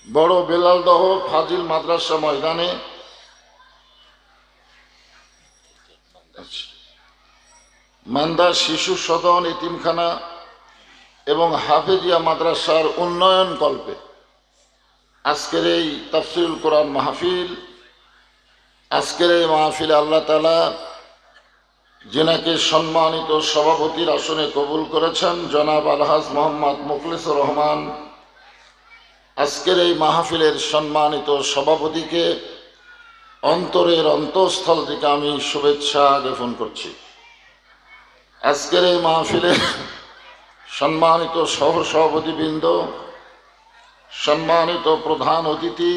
বড় বেলালদহ ফাজিল মাদ্রাসা ময়দানে মান্দা শিশু সদন এতিমখানা এবং হাফেজিয়া মাদ্রাসার উন্নয়ন কল্পে আজকের এই তাফসীরুল কোরআন মাহফিল, আজকের এই মাহফিলে আল্লাহ তাআলা যিনাকে সম্মানিত সভাপতির আসনে কবুল করেছেন, জনাব আলহাজ মোহাম্মদ মুখলিসুর রহমান, আজকের এই মাহফিলের সম্মানিত সভাপতিকে অন্তরের অন্তঃস্থল থেকে আমি শুভেচ্ছা জ্ঞাপন করছি। আজকের এই মাহফিলে সম্মানিত সহ সভাপতিবৃন্দ, সম্মানিত প্রধান অতিথি,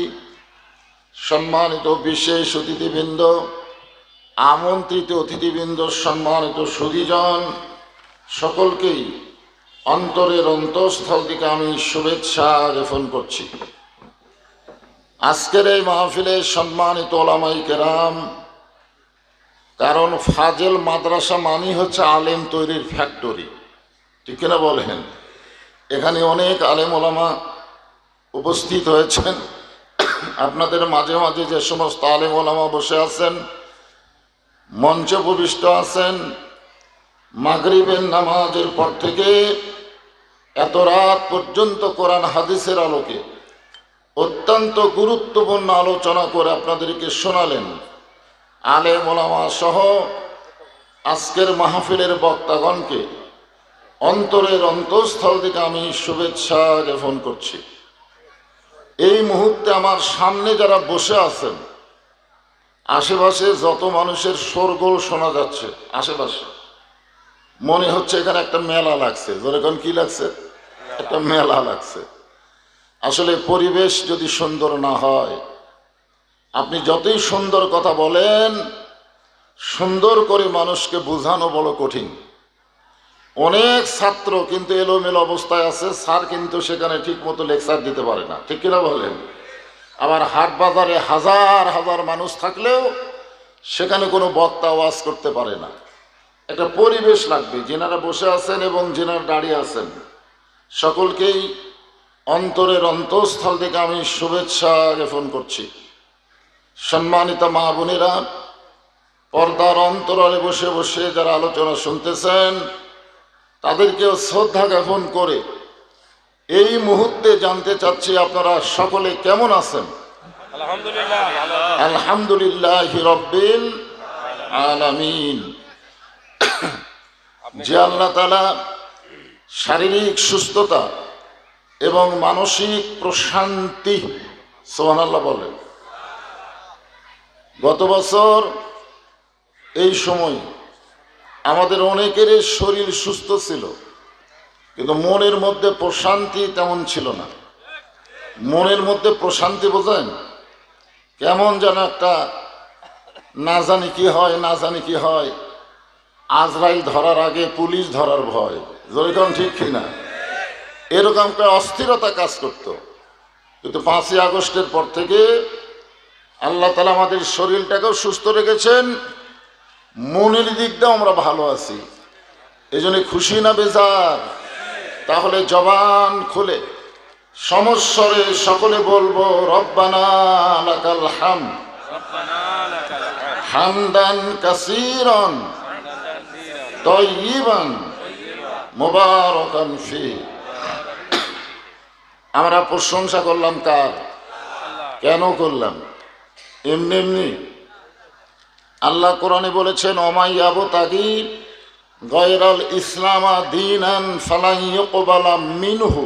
সম্মানিত বিশেষ অতিথিবৃন্দ, আমন্ত্রিত অতিথিবৃন্দ, সম্মানিত সুধীজন, সকলকেই অন্তরের অন্তঃস্থল থেকে আমি শুভেচ্ছা জ্ঞাপন করছি। আজকের এই মাহফিলে সম্মানিত ওলামায়ে কেরাম, কারণ ফাজেল মাদ্রাসা মানেই হচ্ছে আলেম তৈরির ফ্যাক্টরি, ঠিক কিনা বলেন? এখানে অনেক আলেম ওলামা উপস্থিত হয়েছেন। আপনাদের মাঝে মাঝে যে সমস্ত আলেম ওলামা বসে আছেন, মঞ্চে উপবিষ্ট আছেন, মাগরিবের নামাজের পর থেকে এত রাত পর্যন্ত কোরআন হাদিসের আলোকে অত্যন্ত গুরুত্বপূর্ণ আলোচনা করে আপনাদেরকে শোনালেন। আলেম ওলামা সহ আজকের মাহফিলের বক্তাগণকে অন্তরের অন্তঃস্থল থেকে আমি শুভেচ্ছা জ্ঞাপন করছি। এই মুহূর্তে আমার সামনে যারা বসে আছেন, আশেপাশে যত মানুষের শোরগোল শোনা যাচ্ছে, আশেপাশে মনে হচ্ছে এখানে একটা মেলা লাগছে। যেরকম কি লাগছে? একটা মেলা লাগছে। আসলে পরিবেশ যদি সুন্দর না হয়, আপনি যতই সুন্দর কথা বলেন, সুন্দর করে মানুষকে বোঝানো বড় কঠিন। অনেক ছাত্র কিন্তু এলোমেলো অবস্থায় আছে, স্যার কিন্তু সেখানে ঠিক মতো লেকচার দিতে পারে না, ঠিক কিনা বলেন? আবার হাট বাজারে হাজার হাজার মানুষ থাকলেও সেখানে কোনো বক্তা ওয়াজ করতে পারে না। একটা পরিবেশ লাগবে। যেনারা বসে আছেন এবং যেনারা দাঁড়িয়ে আছেন, সকলকেই অন্তরের অন্তঃস্থল থেকে আমি শুভেচ্ছা জ্ঞাপন করছি। সম্মানিত মা বোনেরা, পর্দার অন্তরালে বসে বসে যারা আলোচনা শুনতেছেন, তাদেরকেও শ্রদ্ধা জ্ঞাপন করে এই মুহূর্তে জানতে চাচ্ছি আপনারা সকলে কেমন আছেন? আলহামদুলিল্লাহি রাব্বিল আলামিন। যে আল্লাহ তাআলা শারীরিক সুস্থতা এবং মানসিক প্রশান্তি, সুবহানাল্লাহ বলেন, গত বছর এই সময় আমাদের অনেকেরই শরীর সুস্থ ছিল, কিন্তু মনের মধ্যে প্রশান্তি তেমন ছিল না। মনের মধ্যে প্রশান্তি বোঝেন? কেমন যেন একটা না জানি কি হয়, না জানি কি হয়। আজরাইল ধরার আগে পুলিশ ধরার ভয়, যেরকম ঠিক কিনা, এরকম একটা অস্থিরতা কাজ করত। কিন্তু 5ই আগস্টের পর থেকে আল্লাহ তাআলা আমাদের শরীরটাকেও সুস্থ রেখেছেন, মনের দিকটাও আমরা ভালো আছি। এই জন্য খুশি না বেজার? তাহলে জবান খুলে সমস্বরে সকলে বলবো, রব্বানা লাকাল হামদ হামদান কাসীরান তাইয়িবান মুবারাকান ফি। আমরা প্রশংসা করলাম কার? কেন করলাম? এমনি এমনি? আল্লাহ কোরআনে বলেছেন, ওমাইয়াবতাগি গায়রাল ইসলামা দীনান ফালান ইউকবালা মিনহু।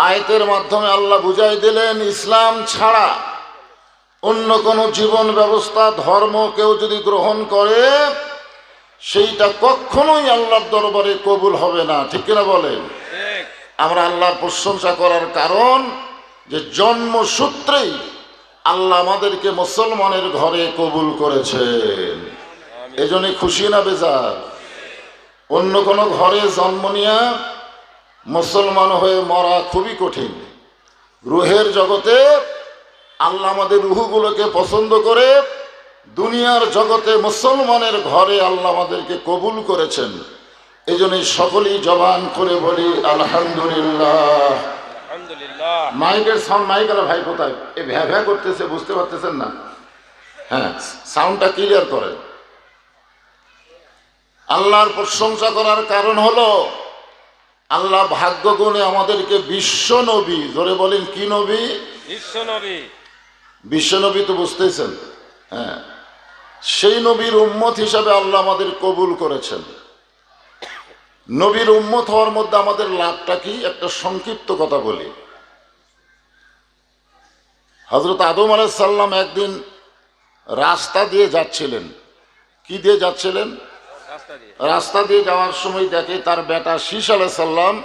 আয়াতের মাধ্যমে আল্লাহ বুঝাই দিলেন, ইসলাম ছাড়া অন্য কোনো জীবন ব্যবস্থা, ধর্ম কেউ যদি গ্রহণ করে, সেইটা কখনোই আল্লাহর দরবারে কবুল হবে না, ঠিক কিনা বলেন? আমরা আল্লাহর প্রশংসা করার কারণ যে জন্মসূত্রেই আল্লাহ আমাদেরকে মুসলমানের ঘরে কবুল করেছেন। এজন্য খুশি না বেজার? অন্য কোনো ঘরে জন্ম নিয়ে মুসলমান হয়ে মরা খুবই কঠিন। রুহের জগতে আল্লাহ আমাদের রুহগুলোকে পছন্দ করে, দুনিয়ার জগতে মুসলমানের ঘরে আল্লাহ আমাদেরকে কবুল করেছেন। এই জন্যই সকলেই জবান করে বলি আলহামদুলিল্লাহ। আলহামদুলিল্লাহ। মাইকের সাউন্ড মাইক আলা ভাই কোথায় এ ভ্যা ভ্যা করতেছে, বুঝতে পারতেছেন না? হ্যাঁ, সাউন্ডটা ক্লিয়ার করেন। আল্লাহর প্রশংসা করার কারণ হলো আল্লাহ ভাগ্য গুণে আমাদেরকে বিশ্ব নবী, জোরে বলেন কি নবী? বিশ্ব নবী। বিশ্ব নবী তো বুঝতেছেন। হ্যাঁ, সেই নবীর উম্মত হিসাবে আল্লাহ আমাদের কবুল করেছেন। নবীর উম্মত হওয়ার মধ্যে আমাদের লাভটা কি, একটা সংক্ষিপ্ত কথা বলি। হযরত আদম আলাইহিস সালাম একদিন রাস্তা দিয়ে যাচ্ছিলেন। কি দিয়ে যাচ্ছিলেন? রাস্তা দিয়ে যাওয়ার সময় দেখে তার বেটা শীশ আলাইহিস সালাম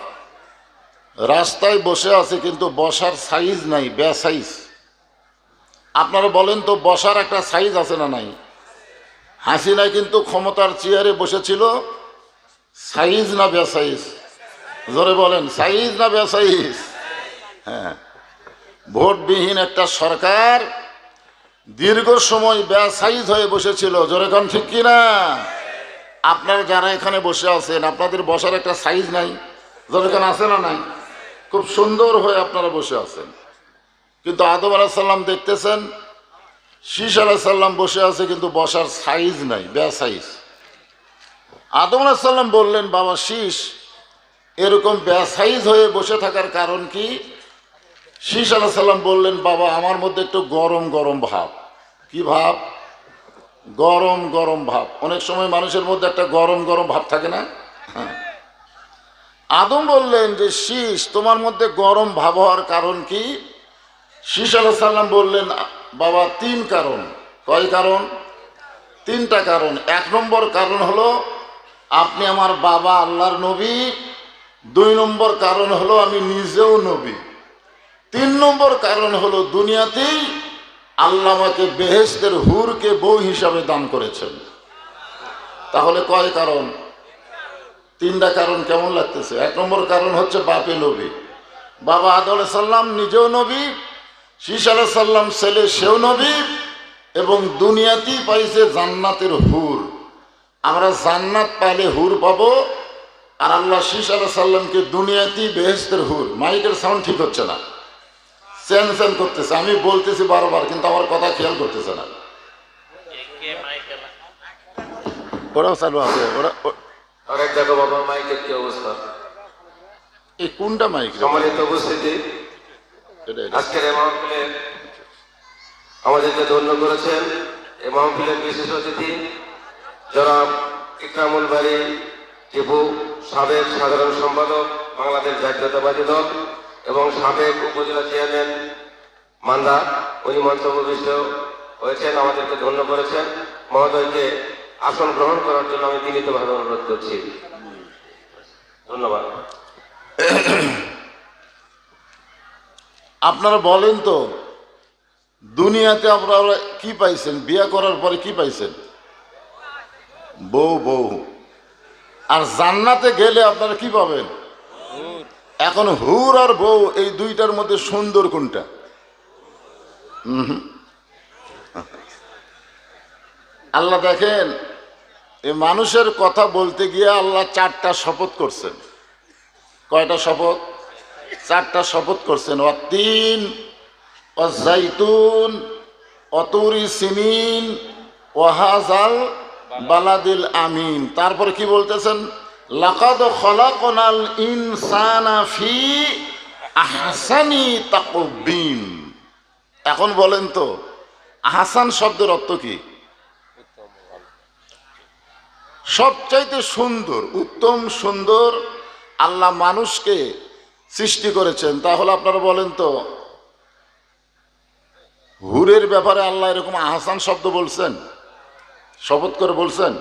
রাস্তায় বসে আছে, কিন্তু বসার সাইজ নাই, বেসাইজ। আপনারা বলেন তো, বসার একটা সাইজ আছে না নাই? হাসিনা কিন্তু ক্ষমতার চেয়ারে বসেছিল, সাইজ না বেসাইজ? জোরে বলেন, সাইজ না বেসাইজ? হ্যাঁ, ভোটবিহীন একটা সরকার দীর্ঘ সময় বেসাইজ হয়ে বসেছিল। জোরে কোন ঠিক কিনা? আপনারা যারা এখানে বসে আছেন, আপনাদের বসার একটা সাইজ নাই? জোরে কোন আছে না নাই? খুব সুন্দর হয়ে আপনারা বসে আছেন, কিন্তু আদম আলাইহিস সালাম দেখতেছেন শীশ আলাইহিস সালাম বসে আছে, কিন্তু বসার সাইজ নাই, বেসাইজ। আদম আলাইহিস সালাম বললেন, বাবা শীশ, এরকম বেসাইজ হয়ে বসে থাকার কারণ কি? শীশ আলাইহিস সালাম বললেন, বাবা আমার মধ্যে একটু গরম গরম ভাব। কি ভাব? গরম গরম ভাব। অনেক সময় মানুষের মধ্যে একটা গরম গরম ভাব থাকে না? হ্যাঁ। আদম বললেন যে শীশ, তোমার মধ্যে গরম ভাব হওয়ার কারণ কি? শীশ আলাইহিস সালাম বললেন, বাবা তিন কারণ। কয় কারণ? তিনটা কারণ। এক নম্বর কারণ হলো আপনি আমার বাবা আল্লাহর নবী। দুই নম্বর কারণ হলো আমি নিজেও নবী। তিন নম্বর কারণ হলো দুনিয়াতেই আল্লাহ আমাকে বেহেশতের হুরকে বউ হিসাবে দান করেছেন। তাহলে কয় কারণ? তিনটা কারণ। কেমন লাগতেছে? এক নম্বর কারণ হচ্ছে বাপে নবী, বাবা আদম আলাইহিস সালাম নিজেও নবী, শীশ আলাইহিস সালাম ছেলে সেও নবী, এবং দুনিয়াতেই পাইছে জান্নাতের হুর। আমরা জান্নাত পাইলে হুর পাবো, আর আল্লাহ শীশ আলাইহিস সালামকে দুনিয়াতেই বেহেশতের হুর। মাইকের সাউন্ড ঠিক হচ্ছে না, চ্যান চ্যান করতেছে। আমি বলতেছি বারবার, কিন্তু আমার কথা খেয়াল করতেছে না। ওরাও চালু আছে, ওরা আরেক দেখো বাবা মাইকের কি অবস্থা। এই কোনটা মাইক? সম্মানিত উপস্থিতি, আজকের এই মাহফিলে আমাদেরকে ধন্য করেছেন এই মাহফিলের বিশেষ অতিথি জনাব ইকরামুল বারী টিপু, সাবেক সাধারণ সম্পাদক বাংলাদেশ জাতীয়তাবাদী দল এবং সাবেক উপজেলা চেয়ারম্যান মান্দা। উনি মঞ্চ উপবিষ্ট হয়েছেন, আমাদেরকে ধন্য করেছেন। মহোদয়কে আসন গ্রহণ করার জন্য আমি বিনীতভাবে অনুরোধ করছি। ধন্যবাদ। আপনারা বলেন তো, দুনিয়াতে আপনারা কি পাইছেন? বিয়ে করার পরে কি পাইছেন? বউ। বউ। আর জান্নাতে গেলে আপনারা কি পাবেন? এখন হুর আর বউ, এই দুইটার মধ্যে সুন্দর কোনটা? আল্লাহ দেখেন, এই মানুষের কথা বলতে গিয়ে আল্লাহ চারটা শপথ করছেন। কয়টা শপথ? চারটা শপথ করছেন। ওয়াত্তিন, ওয়াজ্জাইতুন, ওয়াতুরি সিনিন, ওয়াহাজাল বালাদিল আমিন। তারপরে কি বলতেছেন? লাকাদ খলাকনাল ইনসানা ফি আহসানি তাকওয়িম। এখন বলেন তো, আহসান শব্দের অর্থ কি? সবচাইতে সুন্দর, উত্তম, সুন্দর আল্লাহ মানুষকে সৃষ্টি করেছেন। তাহলে আপনারা বলেন তো, হুরের ব্যাপারে আল্লাহ এরকম আহসান শব্দ বলছেন? শপথ করে বলছেন?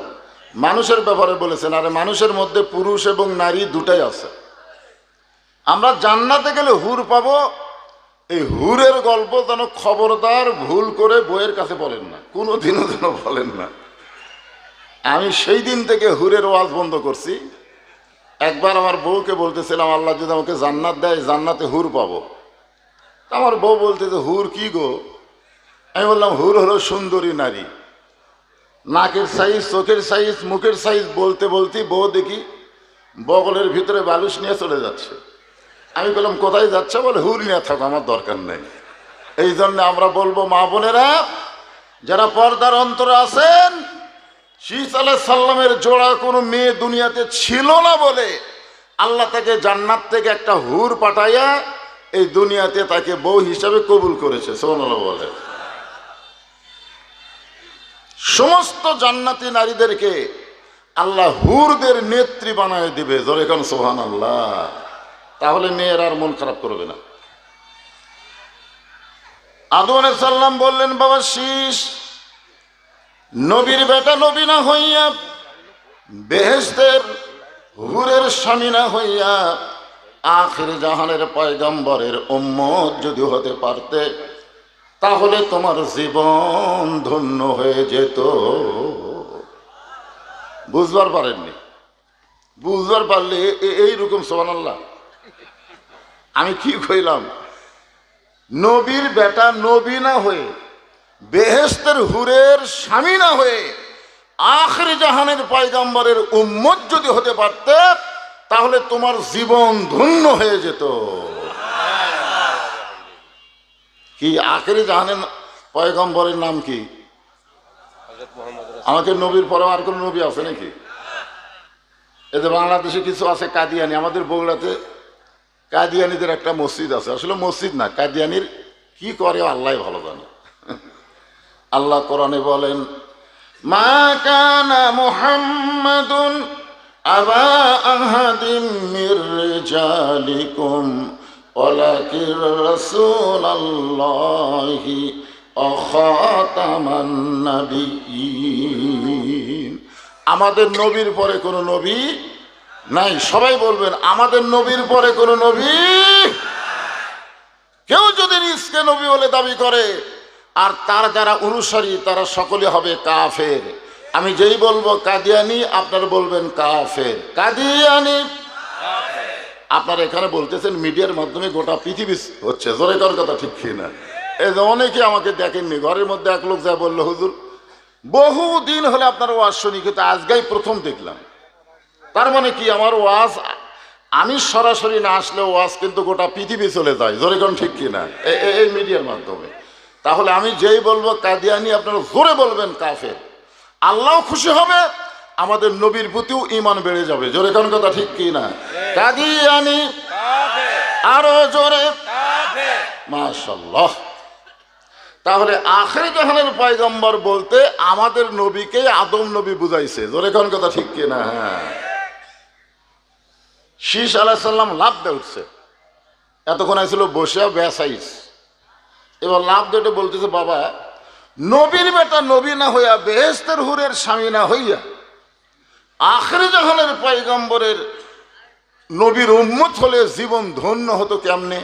মানুষের ব্যাপারে বলেছেন। আরে মানুষের মধ্যে পুরুষ এবং নারী দুটাই আছে। আমরা জান্নাতে গেলে হুর পাবো। এই হুরের গল্প যেন খবরদার ভুল করে বইয়ের কাছে বলেন না, কোনোদিনও যেন বলেন না। আমি সেই দিন থেকে হুরের ওয়াজ বন্ধ করছি। একবার আমার বউকে বলতেছিলাম, আল্লাহ যদি আমাকে জান্নাত দেয়, জান্নাতে হুর পাবো। আমার বউ বলতেছে, হুর কি গো? আমি বললাম, হুর হলো সুন্দরী নারী, নাকের সাইজ, চোখের সাইজ, মুখের সাইজ। বলতে বলতে বউ দেখি বগলের ভিতরে বালুস নিয়ে চলে যাচ্ছে। আমি বললাম কোথায় যাচ্ছে? বলে হুর নিয়ে থাকো, আমার দরকার নেই। এই জন্য আমরা বলবো মা বোনেরা যারা পর্দার অন্তরে আছেন, শীস আলাইহিস সালামের জোড়া কোনো মেয়ে দুনিয়াতে ছিল না বলে আল্লাহ তাকে জান্নাত থেকে একটা হুর পাঠাইয়া এই দুনিয়াতে তাকে বউ হিসাবে কবুল করেছে। সুবহানাল্লাহ বলে। সমস্ত জান্নাতি নারীদেরকে আল্লাহ হুরদের নেত্রী বানায় দিবে। জোরে কোন সুবহানাল্লাহ। তাহলে মেয়ের আর মন খারাপ করবে না। আদম আলাইহিস সালাম বললেন, বাবা শীস, নবীর বেটা নবী না হইয়া, বেহেশতের হুরের স্বামী না হইয়া, আখির জাহানের পয়গম্বরের উম্মত যদি হতে পারতে তাহলে তোমার জীবন ধন্য হয়ে যেত। বুঝবার পারেননি? বুঝবার পারলে এইরকম সুবহানাল্লাহ। আমি কি কইলাম? নবীর বেটা নবী না হয়ে, বেহেশতের হুরের স্বামী না হয়ে, আখির জাহানের পয়গম্বরের উম্মত যদি হতে পারতে তাহলে তোমার জীবন ধন্য হয়ে যেত। কি আখির জাহানের পয়গম্বরের নাম কি? আমাকে নবীর পরে আর কোন নবী আছে নাকি? এতে বাংলাদেশে কিছু আছে কাদিয়ানি। আমাদের বগুড়াতে কাদিয়ানিদের একটা মসজিদ আছে। আসলে মসজিদ না, কাদিয়ানির কি করে আল্লাহ ভালো জানে। আল্লাহ কোরআনে বলেন, মা কানা মুহাম্মাদুন আবা আহাদিম মির রিজালিকুম ওয়ালাকিন রাসূলুল্লাহি ওয়া খাতামান নাবিয়্যিন। আমাদের নবীর পরে কোনো নবী নাই। সবাই বলবেন, আমাদের নবীর পরে কোনো নবী। কেউ যদি নিজকে নবী বলে দাবি করে আর তার যারা অনুসারী তারা সকলে হবে কাফের। আমি যেই বলবো কাদিয়ানি, আপনারা বলবেন কাফের। কাদিয়ানি আপনারা এখানে বলতেছেন মিডিয়ার মাধ্যমে গোটা পৃথিবী হচ্ছে। জোরে কর কথা ঠিক কিনা? এই যে অনেকে আমাকে দেখেননি, ঘরের মধ্যে এক লোক যা বললো, হুজুর বহুদিন হলে আপনার ওয়াজ শুনি কিন্তু আজকেই প্রথম দেখলাম। তার মানে কি আমার ওয়াজ আমি সরাসরি না আসলে ওয়াজ কিন্তু গোটা পৃথিবী চলে যায়। জোরে কোন ঠিক কিনা? এই মিডিয়ার মাধ্যমে। তাহলে আমি যেই বলবো কাদিয়ানি আপনারা জোরে বলবেন কাফের। আল্লাহ খুশি হবে, আমাদের নবীর প্রতিও ঈমান বেড়ে যাবে। জোরে কোন কথা ঠিক কিনা? কাদিয়ানি আরো জোরে মাশাআল্লাহ। তাহলে আখির জাহানের পয়গম্বর বলতে আমাদের নবীকে আদম নবী বুঝাইছে। জোরে কোন কথা ঠিক কিনা? হ্যাঁ। শীস আলাইহিস সালাম লাভ দিয়ে উঠছে, এতক্ষণ আইছিল বসে বেসাইস, এবার লাভ দিয়ে বলতেছে, বাবা নবীর বেটা নবী না হইয়া, বেহেশতের হুরের স্বামী না হইয়া, আখির জাহানের পয়গম্বরের নবীর উম্মত হলে জীবন ধন্য হতো কেমনে?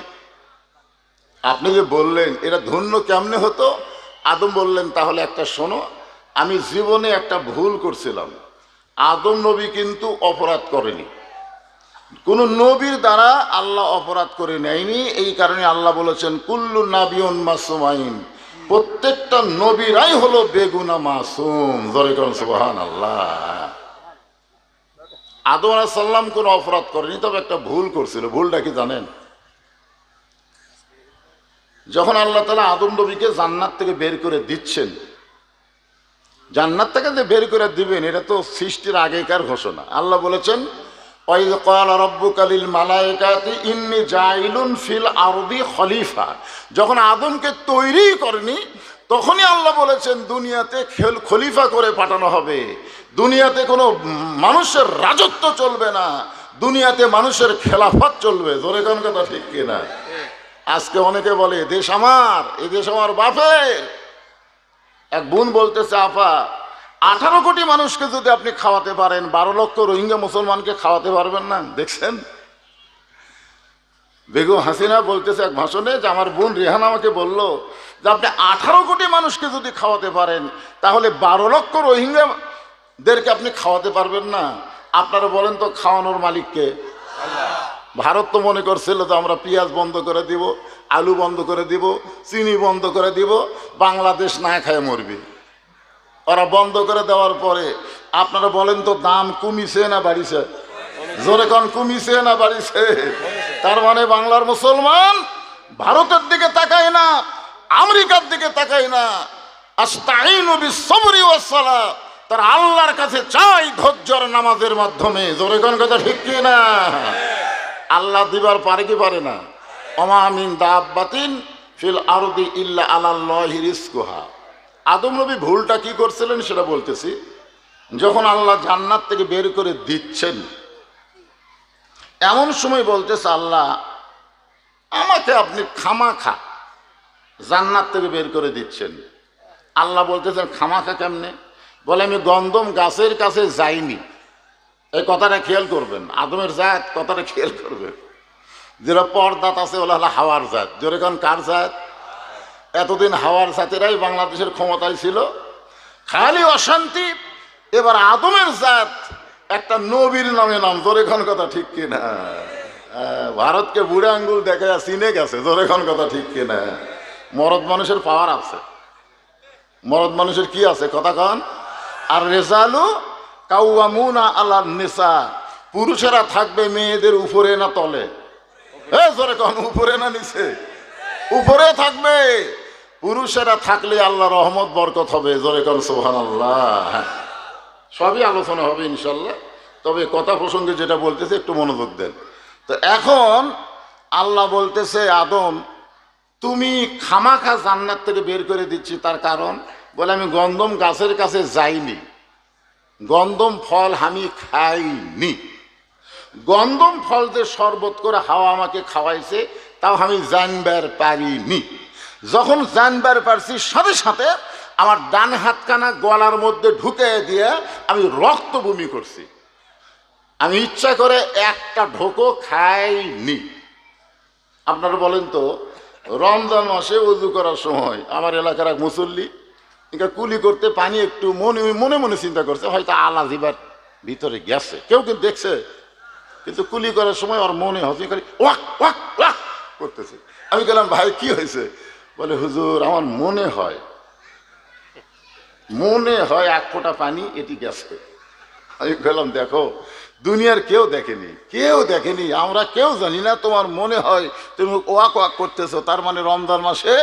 আপনি যে বললেন এটা ধন্য কেমনে হতো, আদম বললেন তাহলে একটা শোনো, আমি জীবনে একটা ভুল করছিলাম। আদম নবী কিন্তু অপরাধ করেনি, কোন নবীর দ্বারা আল্লাহ অপরাধ করে নেয়নি। এই কারণে আল্লাহ বলেছেন কুল্লু নাবিয়ুন মাসুমাইন, প্রত্যেকটা নবীরাই হলো বেগুনা মাসুম। জোরে করুন সুবহানাল্লাহ। আদম আলাইহিস সালাম কোনো অপরাধ করেনি, তবে একটা ভুল করছিল। ভুলটা কি জানেন? যখন আল্লাহ তাআলা আদম নবীকে জান্নাত থেকে বের করে দিচ্ছেন, জান্নাত থেকে যে বের করে দিবেন এটা তো সৃষ্টির আগেকার ঘোষণা। আল্লাহ বলেছেন, ওয়াইয ক্বালা রাব্বুকা লিল মালায়েকাতি ইন্নী জাইলুন ফিল আরদি খলিফা। যখন আদমকে তৈরি করেনি তখনই আল্লাহ বলেছেন দুনিয়াতে খলিফা করে পাঠানো হবে। দুনিয়াতে কোনো মানুষের রাজত্ব চলবে না, দুনিয়াতে মানুষের খেলাফত চলবে। জোরে কোন কথা ঠিক কিনা? আজকে অনেকে বলে দেশ আমার, এই দেশ আমার বাপের। এক বোন বলতেছে, আপা 18 কোটি মানুষকে যদি আপনি খাওয়াতে পারেন, 12 লক্ষ রোহিঙ্গা মুসলমানকে খাওয়াতে পারবেন না? দেখছেন বেগম হাসিনা বলতেছে এক ভাষণে যে আমার বোন রেহান আমাকে বলল যে আপনি 18 কোটি মানুষকে যদি খাওয়াতে পারেন তাহলে 12 লক্ষ রোহিঙ্গাদেরকে আপনি খাওয়াতে পারবেন না। আপনারা বলেন তো খাওয়ানোর মালিককে? ভারত তো মনে করছিল যে আমরা পেঁয়াজ বন্ধ করে দিব, আলু বন্ধ করে দিব, চিনি বন্ধ করে দিব, বাংলাদেশ না খায় মরবে। ওরা বন্ধ করে দেওয়ার পরে আপনারা বলেন তো দাম কমিছে না বাড়িছে? জোরে কোন কমিছে না বাড়িছে? তার মানে বাংলার মুসলমান ভারতের দিকে তাকায় না, আমেরিকার দিকে তাকায় না, আস্তাইনু বিস-সাবরি ওয়াস-সালাহ, তার আল্লাহর কাছে চাই ধৈর্যর নামাজের মাধ্যমে। জোরে কোন কথা ঠিক কি না? আল্লাহ দিবার পারে কি পারে না? ওমা মিন দাব্বাতিন ফিল আরদি ইল্লা আলাল্লাহি রিজকুহা। আদম নবী ভুলটা কি করছিলেন সেটা বলতেছি। যখন আল্লাহ জান্নাত থেকে বের করে দিচ্ছেন, এমন সময় বলতেছে আল্লাহ আমাকে আপনি খামাখা জান্নাত থেকে বের করে দিচ্ছেন। আল্লাহ বলতেছেন খামাখা কেমনে? বলে আমি গন্ধম গাছের কাছে যাইনি। এই কথাটা খেয়াল করবেন, আদমের জাত কথাটা খেয়াল করবেন। যেটা পর্দাত আছে ওলা হলো হাওয়ার জাত। জোরে কারণ কার জাত? এতদিন হাওয়ার জাতেরাই বাংলাদেশের ক্ষমতায় ছিল, খালি অশান্তি। এবার আদমের জাত একটা নবীর নামে নাম। জোরে কোন কথা ঠিক কিনা? ভারতকে বুড়ে আঙ্গুল দেখা চিনে গেছে। জোরে কোন কথা ঠিক কিনা? মরদ মানুষের পাওয়ার আছে, মরদ মানুষের কি আছে কথা কন। আর রেজালু কাওয়ামুনা আলান নিসা, পুরুষেরা থাকবে মেয়েদের উপরে না তলে? জোরে কন, উপরে না নিচে? উপরে থাকবে। পুরুষেরা থাকলে আল্লাহ রহমত বরকত হবে। জোরে কন সুবহানাল্লাহ। সবই আলোচনা হবে ইনশাল্লাহ, তবে কথা প্রসঙ্গে যেটা বলতেছে একটু মনোযোগ দেন। তো এখন আল্লাহ বলতেছে আদম তুমি খামাখা জান্নাত থেকে বের করে দিচ্ছি, তার কারণ বলে আমি গন্ধম গাছের কাছে যাইনি, গন্ধম ফল আমি খাইনি। গন্ধম ফল যে শরবত করে হাওয়া আমাকে খাওয়াইছে তাও আমি জানবার পারিনি। যখন জানবার পারছি সাথে সাথে আমার ডান হাতখানা গলার মধ্যে ঢুকে দিয়ে আমি রক্ত বমি করছি। আমি ইচ্ছা করে একটা ঢোকও খাইনি। আপনারা বলেন তো, রমজান মাসে ওযু করার সময় আমার এলাকার এক মুসল্লি এটা কুলি করতে পানি একটু মনে মনে মনে চিন্তা করছে হয়তো আলা জিবার ভিতরে গেছে, কেউ কিন্তু দেখছে, কিন্তু কুলি করার সময় ওর মনে হচ্ছে ওয়াক ওয়াক ওয়াক করতেছে। আমি গেলাম ভাই কি হয়েছে? বলে হুজুর আমার মনে হয় এক ফোঁটা পানি এটি গেছে। আমি গেলাম দেখো দুনিয়ার কেউ দেখেনি, আমরা কেউ জানি না, তোমার মনে হয় তুমি ওয়াক ওয়াক করতেছো, তার মানে রমজান মাসে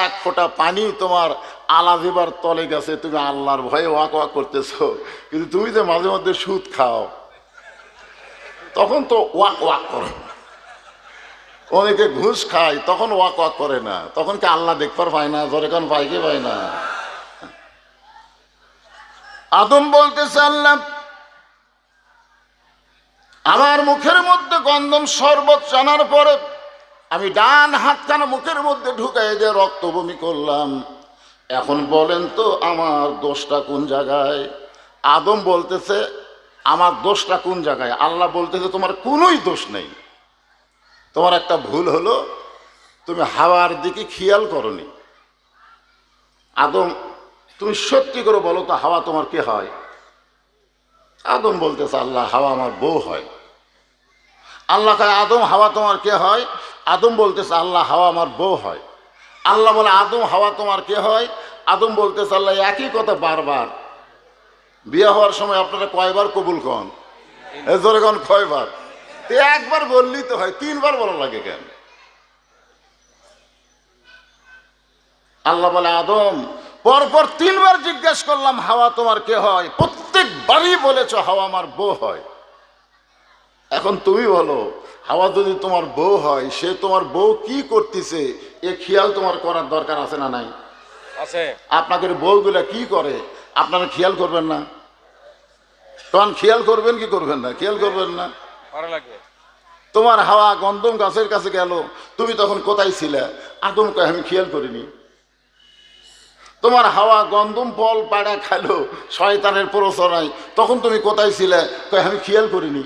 এক ফোঁটা পানি তোমার আলা জিবার তলে গেছে, তুমি আল্লাহর ভয়ে ওয়াক ওয়াক করতেছো। কিন্তু তুমি যে মাঝে মধ্যে সুদ খাও তখন তো ওয়াক ওয়াক করো, অনেকে ঘুষ খায় তখন ওয়াক ওয়াক করে না, তখন কি আল্লাহ দেখবার পায় না? জোরে কোন পায় কি পায় না? আদম বলতেছে আল্লাহ আমার মুখের মধ্যে গন্ধম শরবত জানার পরে আমি ডান হাতখানা মুখের মধ্যে ঢুকাই দিয়ে রক্ত বমি করলাম। এখন বলেন তো আমার দোষটা কোন জায়গায়? আদম বলতেছে আমার দোষটা কোন জায়গায়? আল্লাহ বলতেছে তোমার কোনোই দোষ নেই, তোমার একটা ভুল হলো তুমি হাওয়ার দিকে খেয়াল করনি। আদম তুমি সত্যি করে বলো তো হাওয়া তোমার কে হয়? আদম বলতেছে আল্লাহ হাওয়া আমার বউ হয়। আল্লাহ কয় আদম হাওয়া তোমার কে হয়? আদম বলতেছে আল্লাহ হাওয়া আমার বউ হয়। আল্লাহ বলে আদম হাওয়া তোমার কে হয়? আদম বলতেছে আল্লাহ একই কথা বারবার। বিয়ে হওয়ার সময় আপনারা কয়বার কবুল কন? জোরে কন কয়বার? একবার বললেই তো হয়, তিনবার বলা লাগে কেন? আল্লাহ বলে আদম পরপর তিনবার জিজ্ঞেস করলাম হাওয়া তোমার কে হয়, প্রত্যেকবারই বলেছ হাওয়া আমার বউ হয়। এখন তুমি বলো হাওয়া যদি তোমার বউ হয় সে তোমার বউ কি করতেছে এ খেয়াল তোমার করার দরকার আছে না নাই? আছে। আপনাদের বউগুলা কি করে আপনারা খেয়াল করবেন না? তখন খেয়াল করবেন কি করবেন না? খেয়াল করবেন না? তোমার হাওয়া গন্ধম গাছের কাছে গেল, তুমি তখন কোথায় ছিলে? আদম কয় আমি খেয়াল করিনি। তোমার হাওয়া গন্ধম ফল পাড়া খাইলো শয়তানের প্ররোচনায়, তখন তুমি কোথায় ছিলে? কয় আমি খেয়াল করিনি।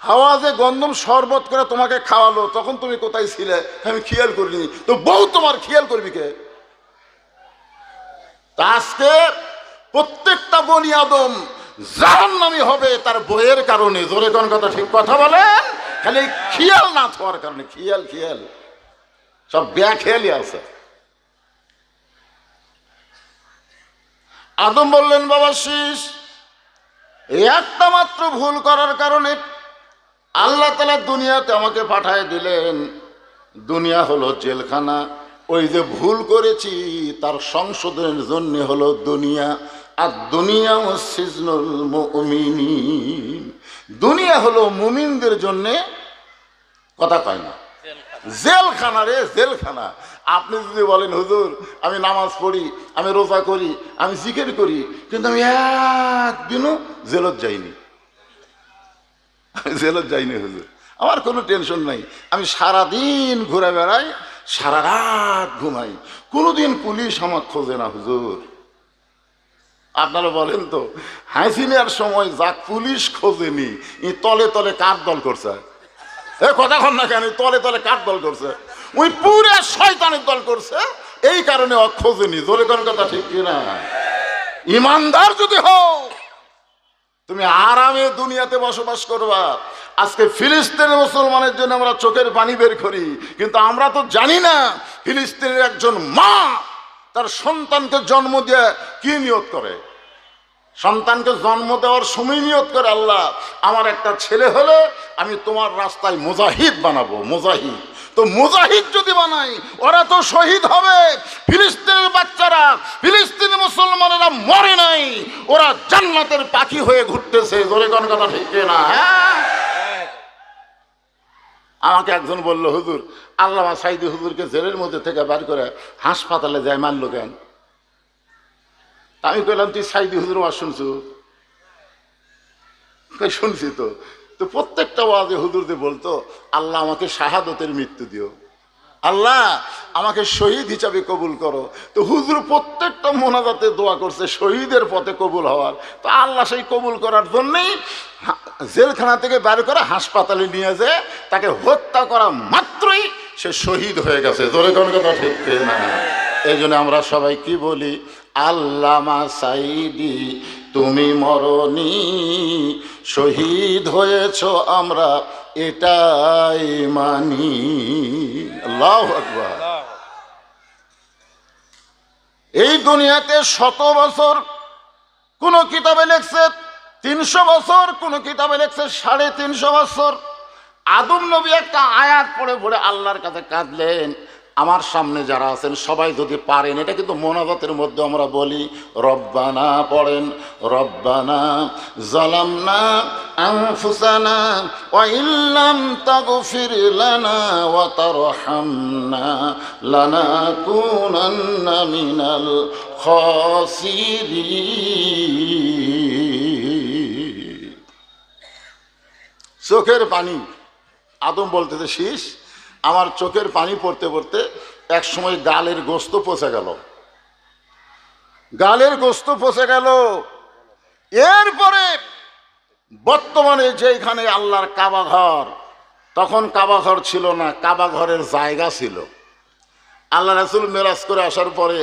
হাওয়া যে গন্ধম শরবত করে তোমাকে খাওয়ালো তখন তুমি কোথায় ছিলে? আমি খেয়াল করিনি। তো বউ তোমার খেয়াল করবি কে? আজকে প্রত্যেকটা বনি আদম জাহান্নামী হবে তার বইয়ের কারণে। জোরে কোন কথা ঠিক কথা বলেন? খালি খেয়াল না থাকার কারণে। খেয়াল খেয়াল সব বেখেয়ালি আছে। আদম বললেন বাবা শীষ একটা মাত্র ভুল করার কারণে আল্লাহ তাআলা দুনিয়াতে আমাকে পাঠায় দিলেন। দুনিয়া হলো জেলখানা, ওই যে ভুল করেছি তার সংশোধনের জন্য হলো দুনিয়া। আর দুনিয়া সিজনুল মুমিনিন, দুনিয়া হলো মুমিনদের জন্যে, কথা কয় না, জেলখানা রে জেলখানা। আপনি যদি বলেন হুজুর আমি নামাজ পড়ি, আমি রোজা করি, আমি জিকির করি, কিন্তু আমি একদিনও জেলত যাইনি, আমি জেলত যাইনি হুজুর, আমার কোনো টেনশন নাই, আমি সারাদিন ঘুরে বেড়াই, সারা রাত ঘুমাই, কোনোদিন পুলিশ আমার খোঁজে না হুজুর। আপনারা বলেন তো হাসিনার সময় যাক পুলিশ খোঁজেনি, ই তলে তলে কার দল করছে? এ কথা কন না কেন? তলে তলে কার দল করছে? ওই পুরো শয়তানের দল করছে, এই কারণে খোঁজেনি। জোরে কোন কথা ঠিক কিনা? ইমানদার যদি হও তুমি আরামে দুনিয়াতে বসবাস করবা। আজকে ফিলিস্তিনের মুসলমানের জন্য আমরা চোখের পানি বের করি, কিন্তু আমরা তো জানি না ফিলিস্তিনের একজন মা তার সন্তানকে জন্ম দিয়ে কি নিয়ত করে। সন্তানকে জন্ম দেওয়ার সময় নিয়ত করে, আল্লাহ আমার একটা ছেলে হলে আমি তোমার রাস্তায় মুজাহিদ বানাবো। মুজাহিদ তো মুজাহিদ যদি বানাই, ওরা তো শহীদ হবে। ফিলিস্তিনের বাচ্চারা, ফিলিস্তিনের মুসলমানেরা মরে নাই, ওরা জান্নাতের পাখি হয়ে ঘুরতেছে। জোরে কোন কথা ঠিক না? হ্যাঁ, আমাকে একজন বলল হুজুর আল্লামা সাইদি হুজুরকে জেলের মধ্যে থেকে বার করে হাসপাতালে যায় মারলো কেন? আমি কইলাম তুই সাইদি হুজুর ওয়াজ শুনছু? শুনছি তো। তো প্রত্যেকটা ওয়াজে হুজুরদের বলতো আল্লাহ আমাকে শাহাদতের মৃত্যু দিও, আল্লাহ আমাকে শহীদ হিসাবে কবুল করো। তো হুজুর প্রত্যেকটা মোনাজাতে দোয়া করছে শহীদের পথে কবুল হওয়ার। তো আল্লাহ সেই কবুল করার জন্যই জেলখানা থেকে বের করে হাসপাতালে নিয়ে যায়, তাকে হত্যা করা মাত্রই সে শহীদ হয়ে গেছে। জোরে কোন কথা ঠিক না? এই জন্য আমরা সবাই কি বলি? আল্লামা সাইদি তুমি মরনি, শহীদ হয়েছ আমরা এটাই মানি। আল্লাহু আকবার। এই দুনিয়াতে 100 বছর কোন কিতাবে লেখছে 300 বছর, কোন কিতাবে লেখছে 350 বছর। আদম নবী একটা আয়াত পড়ে পড়ে আল্লাহর কাছে কাঁদলেন। আমার সামনে যারা আছেন সবাই যদি পারেন, এটা কিন্তু মোনাজাতের মধ্যে আমরা বলি, রব্বানা পড়েন, রব্বানা যালামনা আনফুসানা ওয়া ইল্লাম তাগফির লানা ওয়া তারহামনা লানাকুনান্না মিনাল খাসিরিন। চোখের পানি, আদম বলতেছে শীষ, আমার চোখের পানি পড়তে পড়তে এক সময় গালের গোস্ত পচে গেল, গালের গোস্ত পচে গেল। এরপরে বর্তমানে যেখানে আল্লাহর কাবা ঘর, তখন কাবা ঘর ছিল না, কাবা ঘরের জায়গা ছিল। আল্লাহ রাসূল মেরাজ করে আসার পরে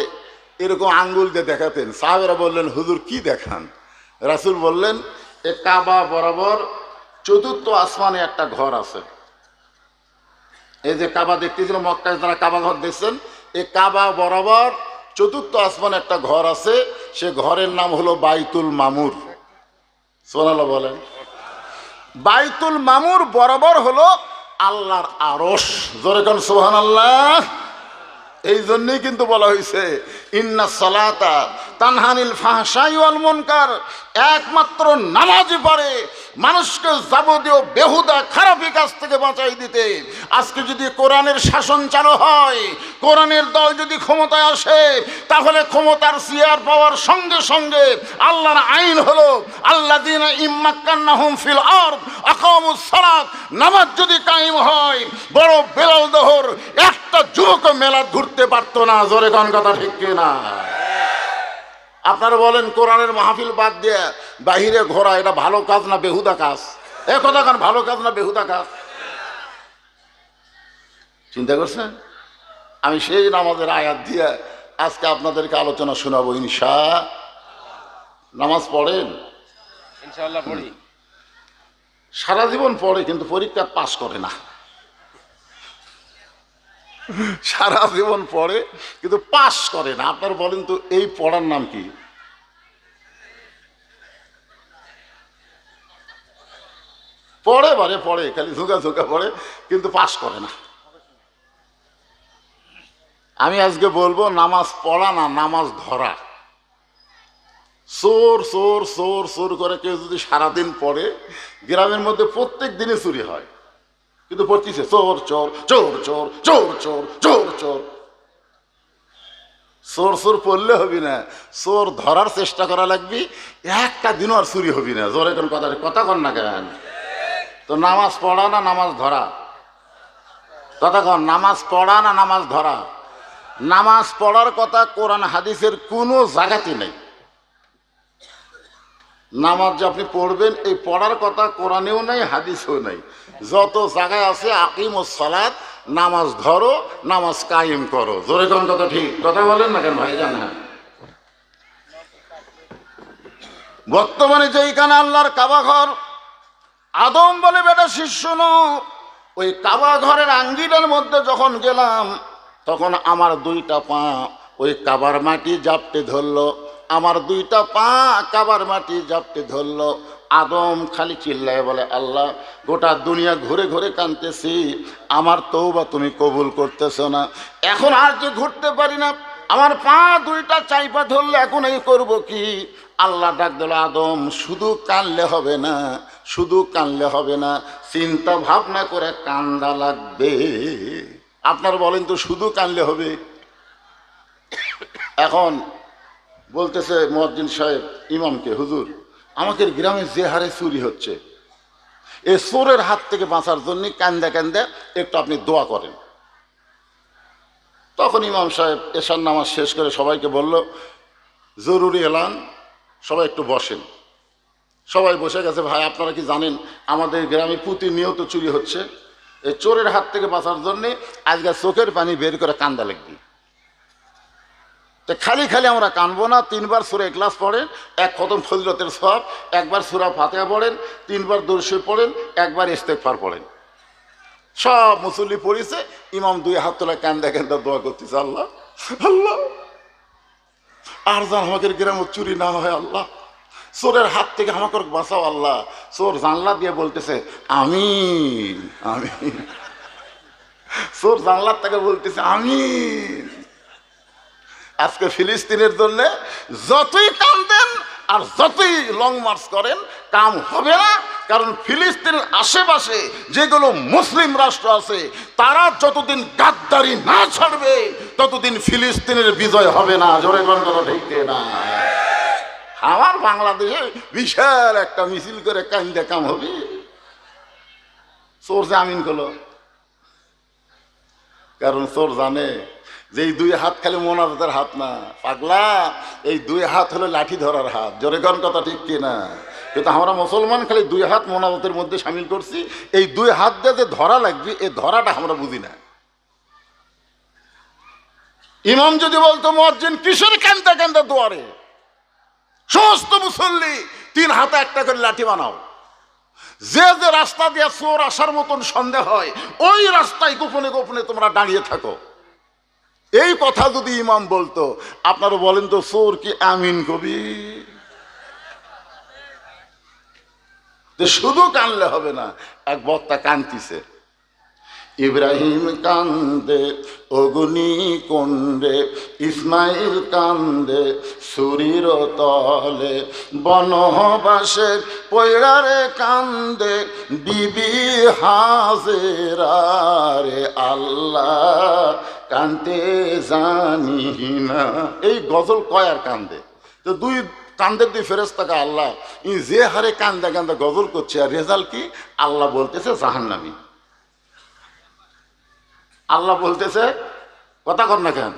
এরকম আঙ্গুল দিয়ে দেখাতেন। সাহাবেরা বললেন হুজুর কি দেখান? রাসূল বললেন এ কাবা বরাবর 4র্থ আসমানে একটা ঘর আছে। এই যে কাবা দেখতেছিল মক্কায়, যারা কাবা ঘর দেখছেন, এই কাবা বরাবর 4র্থ আসমানে একটা ঘর আছে, সে ঘরের নাম হলো বাইতুল মামুর। সুবহানাল্লাহ বলেন। বাইতুল মামুর বরাবর হলো আল্লাহর আরশ। জোরে কোন সুবহানাল্লাহ। এই জন্যই কিন্তু বলা হয়েছে ইন্না সালাতা তানহানিল ফাহশাই ওয়াল মুনকার, একমাত্র নামাজই পারে মানুষকে যাবতীয় বেহুদা খারাপি কাজ থেকে বাঁচাই দিতে। আজকে যদি কোরআনের শাসন চালু হয়, কোরআনের দল যদি ক্ষমতায় আসে, তাহলে ক্ষমতার চেয়ার পাওয়ার সঙ্গে সঙ্গে আল্লাহর আইন হলো আল্লাযীনা ইম্মাক্কান্নাহুম ফিল আরদ আকামুস সালাত, নামাজ যদি কায়েম হয়, বড় বেলাল দহর একটা যুবক মেলাদ ঘুরতে পারতো না। জোরে কোন কথা ঠিক কিনা? আপনারা বলেন কোরআনের মাহফিল বাদ দিয়ে বাহিরে ঘোরা এটা ভালো কাজ না বেহুদা কাজ? এ কথা কান, ভালো কাজ না বেহুদা কাজ? চিন্তা করছেন? আমি সেই নামাজের আয়াত দিয়ে আজকে আপনাদেরকে আলোচনা শোনাবো ইনশাআল্লাহ। নামাজ পড়েন? ইনশাআল্লাহ পড়ি। সারা জীবন পড়ে কিন্তু পরীক্ষা পাস করে না। সারা জীবন পড়ে কিন্তু পাস করে না। আপনারা বলেন তো এই পড়ার নাম কি? পড়ে বারে পড়ে, খালি ঝুঁকা ঝুঁকা পড়ে, কিন্তু পাস করে না। আমি আজকে বলবো নামাজ পড়া না নামাজ ধরা। চোর চোর চোর চোর করে কেউ যদি সারাদিন পড়ে, গ্রামের মধ্যে প্রত্যেক দিনে চুরি হয়, কিন্তু পড়তেছে চোর চোর চোর চোর চোর চোর চোর চোর। চোর চোর পড়লে হবি না, চোর ধরার চেষ্টা করা লাগবি, একটা দিনও আর চুরি হবি না। জোরে কোন কথা কথা কন না কেন? তো নামাজ পড়া না নামাজ ধরা? কথা কন, নামাজ পড়া না নামাজ ধরা? নামাজ পড়ার কথা কোরআন হাদিসের কোনো জায়গাতে নেই। নামাজ যে আপনি পড়বেন এই পড়ার কথা কোরআনেও নাই, হাদিসেও নাই। যত জায়গায় আছে আকিমুস সালাত, নামাজ ধরো, নামাজ কায়েম করো। জোরে কোন কথা ঠিক কথা বলেন না কেন ভাই? জানা বর্তমানে যেইখানে আল্লাহর কাবা ঘর, আদম বলে বেটা শিষ্য ওই কাবা ঘরের আঙ্গিনার মধ্যে যখন গেলাম, তখন আমার দুইটা পা ওই কাবার মাটি জাপটে ধরলো, আমার দুইটা পা কাবার মাটি জাপটে ধরলো। আদম খালি চিল্লায় বলে, আল্লাহ গোটা দুনিয়া ঘুরে ঘুরে কাঁদতেছি, আমার তওবা তুমি কবুল করতেছ না, এখন আর যে ঘুরতে পারি না, আমার পা দুইটা চাইপা ধরলে এখন এই করবো কি? আল্লাহ ডাক দিল, আদম শুধু কানলে হবে না, শুধু কানলে হবে না, চিন্তা ভাবনা করে কান্দা লাগবে। আপনারা বলেন তো শুধু কানলে হবে? এখন বলতেছে মুয়াজ্জিন সাহেব ইমামকে, হুজুর আমাদের গ্রামে যে হারে চুরি হচ্ছে, এই চোরের হাত থেকে বাঁচার জন্য কান্দা কান্দা একটু আপনি দোয়া করেন। তখন ইমাম সাহেব এশার নামাজ শেষ করে সবাইকে বলল, জরুরি এলান, সবাই একটু বসেন। সবাই বসে গেছে। ভাই আপনারা কি জানেন আমাদের গ্রামে প্রতিনিয়ত চুরি হচ্ছে? এই চোরের হাত থেকে বাঁচার জন্যে আজকে চোখের পানি বের করে কান্দা লাগবে। তো খালি খালি আমরা কানবো না। 3 বার সূরা ইখলাস পড়েন, 1 খতম ফজিলতের সওয়াব, 1 বার সূরা ফাতিহা পড়েন, 3 বার দরুদ শরীফ পড়েন, 1 বার ইস্তেগফার পড়েন। সব মুসল্লি পড়েছে, ইমাম 2 হাত তোলা কান্দা কান্দা দোয়া করতেছে, আল্লাহ আল্লাহ আর যেন আমাদের গ্রামে চুরি না হয়, আল্লাহ চোরের হাত থেকে আমাকে বাঁচাও আল্লাহ। চোর জানলা দিয়ে বলতেছে আমিন আমিন, চোর জানলার থেকে বলতেছে আমিন। আজকে ফিলিস্তিনের জন্য যতই কান্দেন আর যতই লং মার্চ করেন কাম হবে না, কারণ ফিলিস্তিনের আশেপাশে যেগুলো মুসলিম রাষ্ট্র আছে তারা যতদিন গাদ্দারি না ছাড়বে ততদিন ফিলিস্তিনের বিজয় হবে না। জোরে গন্ধ ঠিক না? আমার বাংলাদেশে বিশাল একটা মিছিল করে কান্দে কাম হবে? চোর যে আমিন করলো, কারণ চোর জানে যে এই 2 হাত খালি মোনাজাতের হাত না, পাগলা, এই 2 হাত হলো লাঠি ধরার হাত। জোরে গান কথা ঠিক কিনা? কিন্তু আমরা মুসলমান খালি 2 হাত মোনাজাতের মধ্যে সামিল করছি, এই 2 হাত দিয়ে যে ধরা লাগবে এই ধরাটা আমরা বুঝি না। ইমাম যদি বলতো মুয়াজ্জিন কিসের কান্দা কান্দা দুয়ারে, সমস্ত মুসল্লি 3 হাতে একটা করে লাঠি বানাও, যে যে রাস্তা দিয়ে চোর আসার মতন সন্দেহ হয় ওই রাস্তায় গোপনে গোপনে তোমরা দাঁড়িয়ে থাকো। এই কথা যদি ইমাম বলতো, আপনারা বলেন তো চোর কি আমিন কবি? শুধু কানলে হবে না। এক বক্তা কান্দিছে, ইব্রাহিম কান্দে অগ্নি কুণ্ডে, ইসমাইল কান্দে সুরির তলে, বনবাসে পয়রারে কান্দে বিবি হাজেরা রে, আল্লাহ কান্দে জানি না। এই গজল কয় আর কান্দে? তো 2 কান্দের 2 ফেরেশতাকে আল্লাহ যে হারে কান্দা কান্দা গজল করছে, আর রেজাল্ট কি? আল্লাহ বলতেছে জাহান্নামী। আল্লাহ বলতেছে, কথা কর না কেন?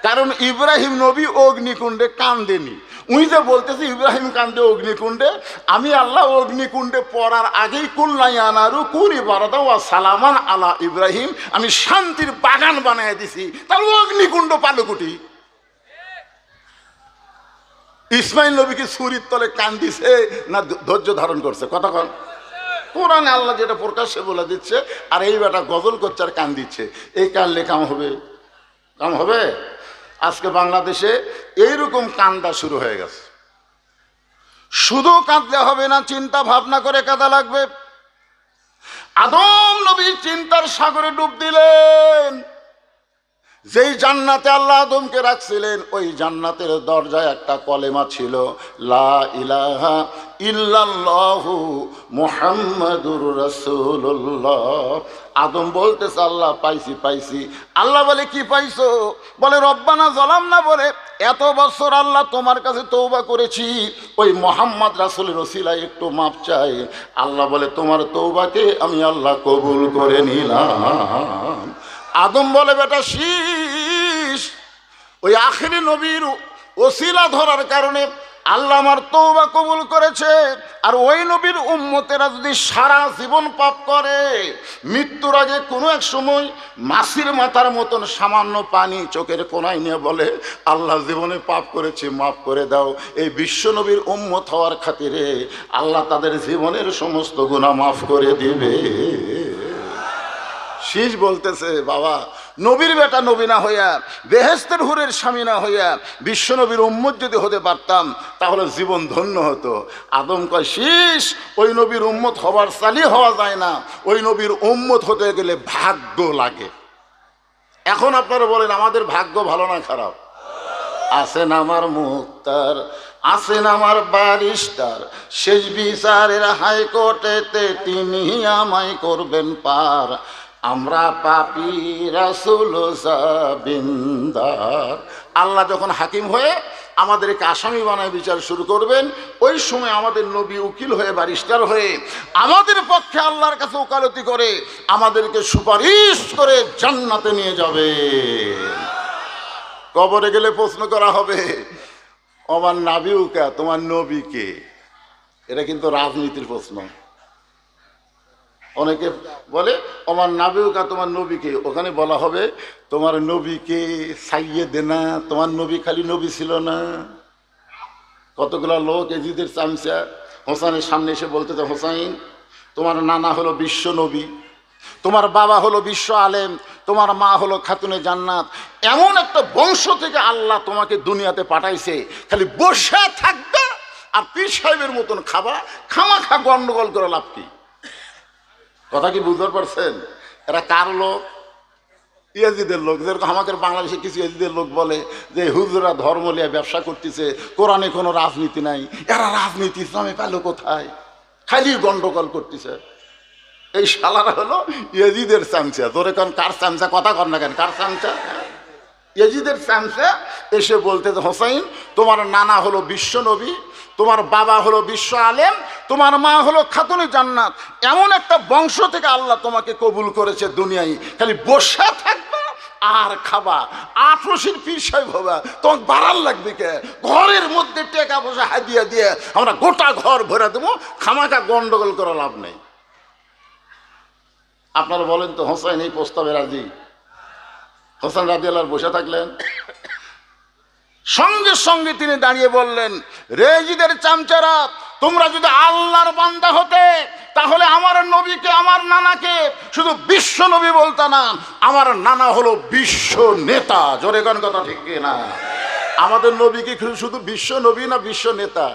কারণ ইব্রাহিম নবী অগ্নিকুণ্ডে কান্দেনি। উনি যে বলতেছে ইব্রাহিম কান্দে অগ্নিকুণ্ডে, আমি আল্লাহ অগ্নিকুণ্ডে পড়ার আগেই কুল্লাই আনারু কুরি বারাদা ওয়া সালামান আলা ইব্রাহিম, আমি শান্তির বাগান বানায় দিছি, তাহলে অগ্নিকুণ্ড পালকুটি। ইসমাইল নবী কি ছুরির তলে কান্দিছে না ধৈর্য ধারণ করছে? কথা কন। কোরআনে আল্লাহ যেটা প্রকাশ্যে বলে দিচ্ছে, আর এই বেটা গজল করছে আর কান দিচ্ছে, এই কানলে কাম হবে? কাম হবে? আজকে বাংলাদেশে এইরকম কান্দা শুরু হয়ে গেছে। শুধু কাঁদলে হবে না, চিন্তা ভাবনা করে কাঁদা লাগবে। আদম নবী চিন্তার সাগরে ডুব দিলেন। যেই জান্নাতে আল্লাহ আদমকে রাখছিলেন ওই জান্নাতের দরজায় একটা কলেমা ছিল, লা ইলাহা ইল্লাল্লাহু মুহাম্মাদুর রাসূলুল্লাহ। আদম বলতেছে আল্লাহ পাইছি পাইছি। আল্লাহ বলে কি পাইছো? বলে রব্বানা যালামনা, বলে এত বছর আল্লাহ তোমার কাছে তওবা করেছি, ওই মুহাম্মদ রাসূলের ওসিলায় একটু মাপ চাই। আল্লাহ বলে তোমার তওবাকে আমি আল্লাহ কবুল করে নিলাম। আদম বলে বেটা শীষ, ওই আখিরি নবীর ওসিলা ধরার কারণে আল্লাহ আমার তওবা কবুল করেছে। আর ওই নবীর উম্মতেরা যদি সারা জীবন পাপ করে, মৃত্যুর আগে কোনো এক সময় মাছির মাথার মতন সামান্য পানি চোখের কোনায় নিয়ে বলে আল্লাহ জীবনে পাপ করেছি মাফ করে দাও, এই বিশ্ব নবীর উম্মত হওয়ার খাতিরে আল্লাহ তাদের জীবনের সমস্ত গুনাহ মাফ করে দিবে। শীষ বলতেছে বাবা, নবীর বেটা নবী না হইয়া, বেহেশতের হুরের স্বামী না হইয়া বিশ্ব নবীর উম্মত যদি হতে পারতাম তাহলে জীবন ধন্য হতো। আদম কয় শীষ, ওই নবীর উম্মত হবার চালি হওয়া যায় না, ওই নবীর উম্মত হতে গেলে ভাগ্য লাগে। এখন আপনারা বলেন আমাদের ভাগ্য ভালো না খারাপ? আছেন আমার মুক্তার, আছেন আমার বারিস্টার, শেষ বিচারের হাইকোর্টেতে তিনি আমায় করবেন পার। আমরা পাপী রাসূল জাবিন্দার। আল্লাহ যখন হাকিম হয়ে আমাদেরকে আসামি বানায় বিচার শুরু করবেন, ওই সময় আমাদের নবী উকিল হয়ে বারিস্টার হয়ে আমাদের পক্ষে আল্লাহর কাছে ওকালতি করে আমাদেরকে সুপারিশ করে জান্নাতে নিয়ে যাবে। কবরে গেলে প্রশ্ন করা হবে আমার নাবিউকা, তোমার নবীকে। এটা কিন্তু রাজনীতির প্রশ্ন। অনেকে বলে আমার নাবিউকা, তোমার নবীকে। ওখানে বলা হবে তোমার নবীকে সাইয়েদেনা, তোমার নবী খালি নবী ছিল না। কতগুলো লোক এজিদের চামচা হোসাইনের সামনে এসে বলতেছে হোসাইন তোমার নানা হলো বিশ্ব নবী, তোমার বাবা হলো বিশ্ব আলেম, তোমার মা হলো খাতুনে জান্নাত, এমন একটা বংশ থেকে আল্লাহ তোমাকে দুনিয়াতে পাঠাইছে, খালি বসে থাকবে আর পীর সাহেবের মতন খাবা, খামাখা গন্ডগোল করে লাভ কি? কথা কি বুঝতে পারছেন? এরা কার লোক? ইয়াজিদের লোক। যেরকম আমাদের বাংলাদেশে কিছু ইয়াজিদের লোক বলে যে হুজুরা ধর্ম নিয়ে ব্যবসা করতেছে, কোরআনে কোনো রাজনীতি নাই। এরা রাজনীতি ইসলামে পেল কোথায়? খালি গন্ডগোল করতেছে। এই শালারা হলো ইয়াজিদের চামচা। ধরে কারণ কার চামচা? কথা কর না কেন, কার চামচা? ইয়াজিদের চামচা এসে বলতে হোসাইন তোমার নানা হলো বিশ্ব নবী, তোমার বাবা হলো বিশ্ব আলেম, তোমার মা হলো খাতুনে জান্নাত, এমন একটা বংশ থেকে আল্লাহ তোমাকে কবুল করেছে দুনিয়ায়, খালি বসে থাকবা আর খাবা, আফরসির পীর সাহেব হবা, তোমাকে বাড়ার লাগবে কে? ঘরের মধ্যে টেকা পয়সা হাদিয়া দিয়ে আমরা গোটা ঘর ভরে দেবো, খামাখা গন্ডগোল করা লাভ নেই। আপনারা বলেন তো হোসাইন এই প্রস্তাবে রাজি? হোসেন রাদিয়াল্লাহু বসে থাকলেন, সঙ্গে সঙ্গে তিনি দাঁড়িয়ে বললেন রেজিদের চামচারা, তোমরা যদি আল্লাহর বান্দা হতে তাহলে আমার নবীকে, আমার নানাকে শুধু বিশ্ব নবী বলতা না, আমার নানা হলো বিশ্ব নেতা। জোরে গান কথা ঠিক না? আমাদের নবীকে শুধু বিশ্ব নবী না বিশ্ব নেতা?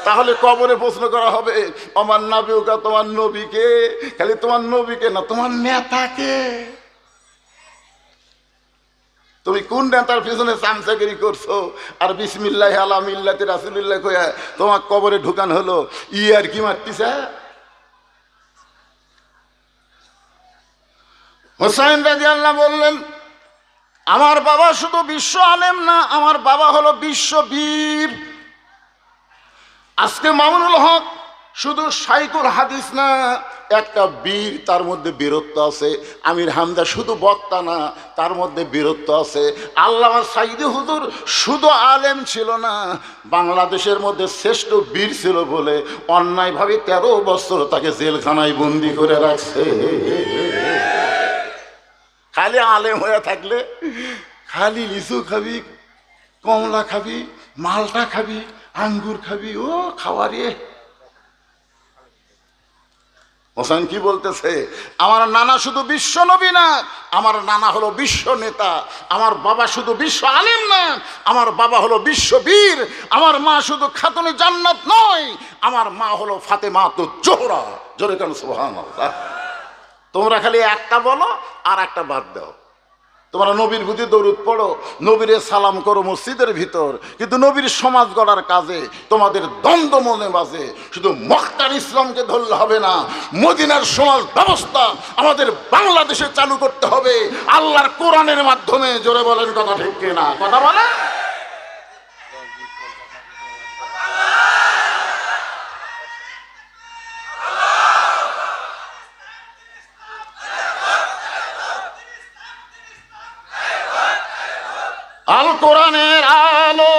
তাহলে কবরে প্রশ্ন করা হবে আমার নাবিউকা, তোমার নবীকে, খালি তোমার নবীকে না, তোমার নেতাকে। তুমি কোন নেতার পিছনে চামচাগিরি করছো আর বিসমিল্লাহ আলা মিল্লাতি রাসূলিল্লাহ কইয়া তোমার কবরে ঢুকান হলো? আর কি মারতিছে? হোসাইন রাদিয়াল্লাহু বললেন আমার বাবা শুধু বিশ্ব আলেম না, আমার বাবা হলো বিশ্ব বীর। আজকে মামুনুল হক শুধু শাইখুল হাদিস না, একটা বীর, তার মধ্যে বীরত্ব আছে। আমির হামজা শুধু বক্তা না, তার মধ্যে বীরত্ব আছে। আল্লামা সাইদি হুজুর শুধু আলেম ছিল না, বাংলাদেশের মধ্যে শ্রেষ্ঠ বীর ছিল বলে অন্যায়ভাবে 13 বছর তাকে জেলখানায় বন্দি করে রাখছে। খালি আলেম হয়ে থাকলে খালি লিচু খাবি, কমলা খাবি, মালটা খাবি, আঙ্গুর খাবি, ও খাওয়ারে। হোসেন কি বলতেছে? আমার নানা শুধু বিশ্ব নবী না, আমার নানা হলো বিশ্ব নেতা। আমার বাবা শুধু বিশ্ব আলেম না, আমার বাবা হলো বিশ্ব বীর। আমার মা শুধু খাতুনে জান্নাত নয়, আমার মা হলো ফাতেমাতুজ জোহরা। জোরে কেন সুবহানাল্লাহ। তোমরা খালি একটা বলো আর একটা বাদ দাও। তোমরা নবীর প্রতি দরুদ পড়ো, নবীরে সালাম করো মসজিদের ভিতর, কিন্তু নবীর সমাজ গড়ার কাজে তোমাদের দ্বন্দ্ব মনে বাজে। শুধু মখতার ইসলামকে ধরলে হবে না, মদিনার সমাজ ব্যবস্থা আমাদের বাংলাদেশে চালু করতে হবে আল্লাহর কোরআনের মাধ্যমে। জোরে বলেন কথা ঠিক কিনা? কথা বলেন। আল কোরআনের আলো,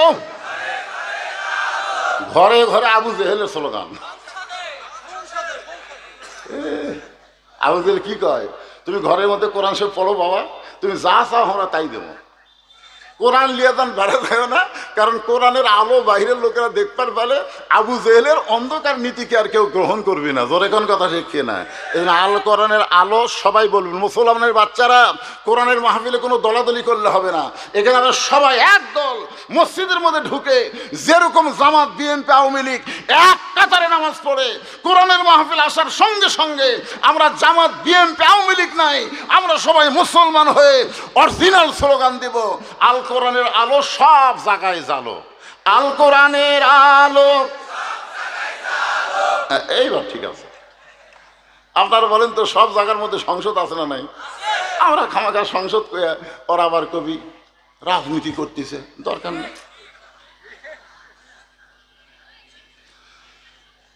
ঘরে ঘরে আবু জেহেলের স্লোগান। আবু জেহেল কি কয়? তুমি ঘরের মধ্যে কোরআন শরীফ পড়ো বাবা, তুমি যা চাও আমরা তাই দেবো। কোরআন লিয়ে যান বেড়া যায় না, কারণ কোরআনের আলো বাইরের লোকেরা দেখতে পারে। আবু জেহেলের অন্ধকার নীতিকে আর কেউ গ্রহণ করবি না। জোরে কোন কথা শিখিয়ে না। এই জন্য আল কোরআনের আলো সবাই বলবেন। মুসলমানের বাচ্চারা, কোরআনের মাহফিলে কোনো দলাদলি করলে হবে না। এখানে আমরা সবাই এক দল মসজিদের মধ্যে ঢুকে যেরকম জামাত, বিএনপি, আওয়ামী লীগ এক কাতারে নামাজ পড়ে, কোরআনের মাহফিল আসার সঙ্গে সঙ্গে আমরা জামাত, বিএনপি, আওয়ামী লীগ নাই, আমরা সবাই মুসলমান হয়ে অরিজিনাল স্লোগান দেব, আল কোরআনের আলো সব জায়গায় জ্বালো, আল কোরআনের আলো। এইবার ঠিক আছে। আপনারা বলেন তো সব জায়গার মধ্যে সংসদ আছে না নাই? আমরা খামাখা সংসদ কইয়া ওরা আবার কবি রাজনীতি করতেছে, দরকার নেই।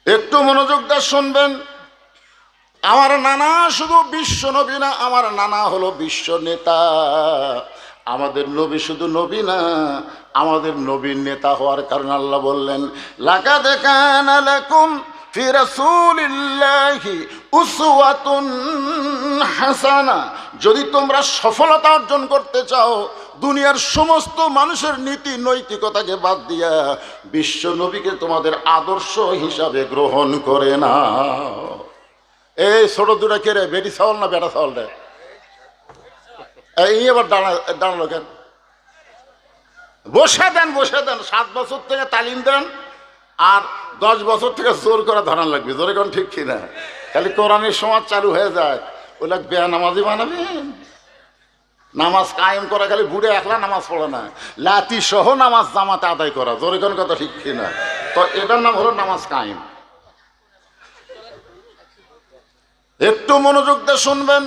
একটু মনোযোগ দিয়ে শুনবেন। আমার নানা শুধু বিশ্ব নবী না, আমার নানা হলো বিশ্ব নেতা। আমাদের নবী শুধু নবী না, আমাদের নবীর নেতা হওয়ার কারণে আল্লাহ বললেন, লাকাদ কানা লাকুম ফি রাসূলিল্লাহি উসওয়াতুন হাসানা। যদি তোমরা সফলতা অর্জন করতে চাও, দুনিয়ার সমস্ত মানুষের নীতি নৈতিকতাকে বাদ দিয়া বিশ্ব নবীকে তোমাদের আদর্শ হিসাবে গ্রহণ করে না। এই ছোট দুটা কে রে? বেটি চাউল না বেটা চাউল রে? এই এবার দাঁড়ালো কেন? বসে দেন, বসে দেন। 7 বছর থেকে তালিম দেন, আর 10 বছর থেকে জোর করে ধরান লাগবে। জোরে কোন ঠিক কিনা? খালি কোরআনের সমাজ চালু হয়ে যায়, ওগুলা বেনামাজি বানাবেন। নামাজ কায়েম করা খালি বুড়ে একলা নামাজ পড়ে না, লাতি সহ নামাজ জামাতে আদায় করা। জোরে কোন কথা ঠিক কিনা? তো এটার নাম হলো নামাজ কায়েম। একটু মনোযোগ দিয়ে শুনবেন।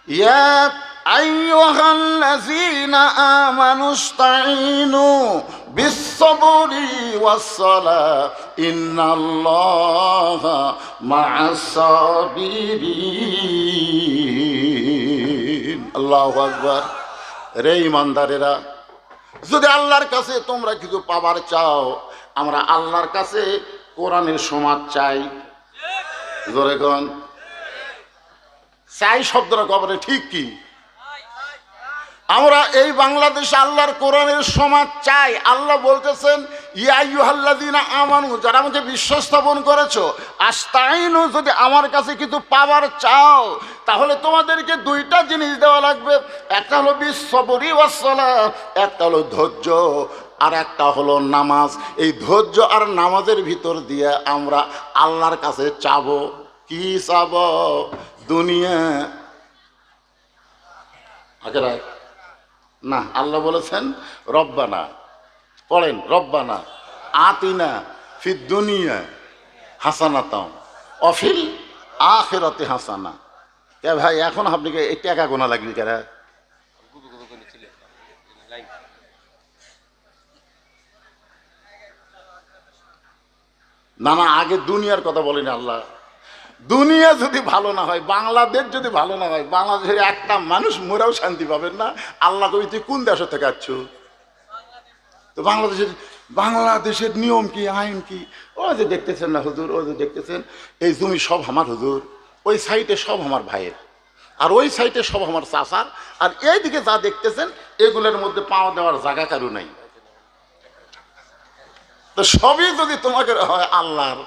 ইয়া আইয়ুহাল্লাযীনা আমানুস্তাঈনু বিস-সাবরি ওয়াস-সালাহ ইন্নাল্লাহা মা'আস-সাবিরিন। আল্লাহু আকবার। রে ইমানদারেরা, যদি আল্লাহর কাছে তোমরা কিছু পাবার চাও, আমরা আল্লাহর কাছে কোরআনের সমাজ চাই। জোরে কোন চাই শব্দটা কবরে ঠিক কি? আমরা এই বাংলাদেশে আল্লাহর কোরআনের সমাজ চাই। আল্লাহ বলতেছেন, ইয়া আইয়ুহাল্লাযীনা আমানু, যারা আমাকে বিশ্বাস স্থাপন করেছো, আস্তাইনু, যদি আমার কাছে কিছু পাওয়ার চাও, তাহলে তোমাদেরকে 2টা জিনিস দেওয়া লাগবে। একটা হলো বিস-সাবরি ওয়াস-সালাহ, একটা হলো ধৈর্য, আর একটা হলো নামাজ। এই ধৈর্য আর নামাজের ভিতর দিয়ে আমরা আল্লাহর কাছে চাবো। কি চাবো? দুনিয়া আখিরাত না। আল্লাহ বলেছেন রব্বানা, পড়েন, রব্বানা আতিনা ফিদ দুনিয়া হাসানাতাও ওয়া ফিল আখিরাতি হাসানা। কে ভাই, এখন আপনাকে এই টাকা গোনা লাগবে কেরা? না না, আগে দুনিয়ার কথা বলেন। আল্লাহ, দুনিয়া যদি ভালো না হয়, বাংলাদেশ যদি ভালো না হয়, বাংলাদেশের একটা মানুষ মোরাও শান্তি পাবেন না। আল্লাহ কবি তুই কোন দেশ থেকে আসছ? তো বাংলাদেশের নিয়ম কি, আইন কি? ও যে দেখতেছেন না হুজুর, ও যে দেখতেছেন, এই জমি সব আমার হুজুর, ওই সাইডে সব আমার ভাইয়ের, আর ওই সাইডে সব আমার চাচার, আর এইদিকে যা দেখতেছেন এগুলোর মধ্যে পাওয়া দেওয়ার জায়গা কারো নাই। তো সবই যদি তোমাকে হয় আল্লাহর,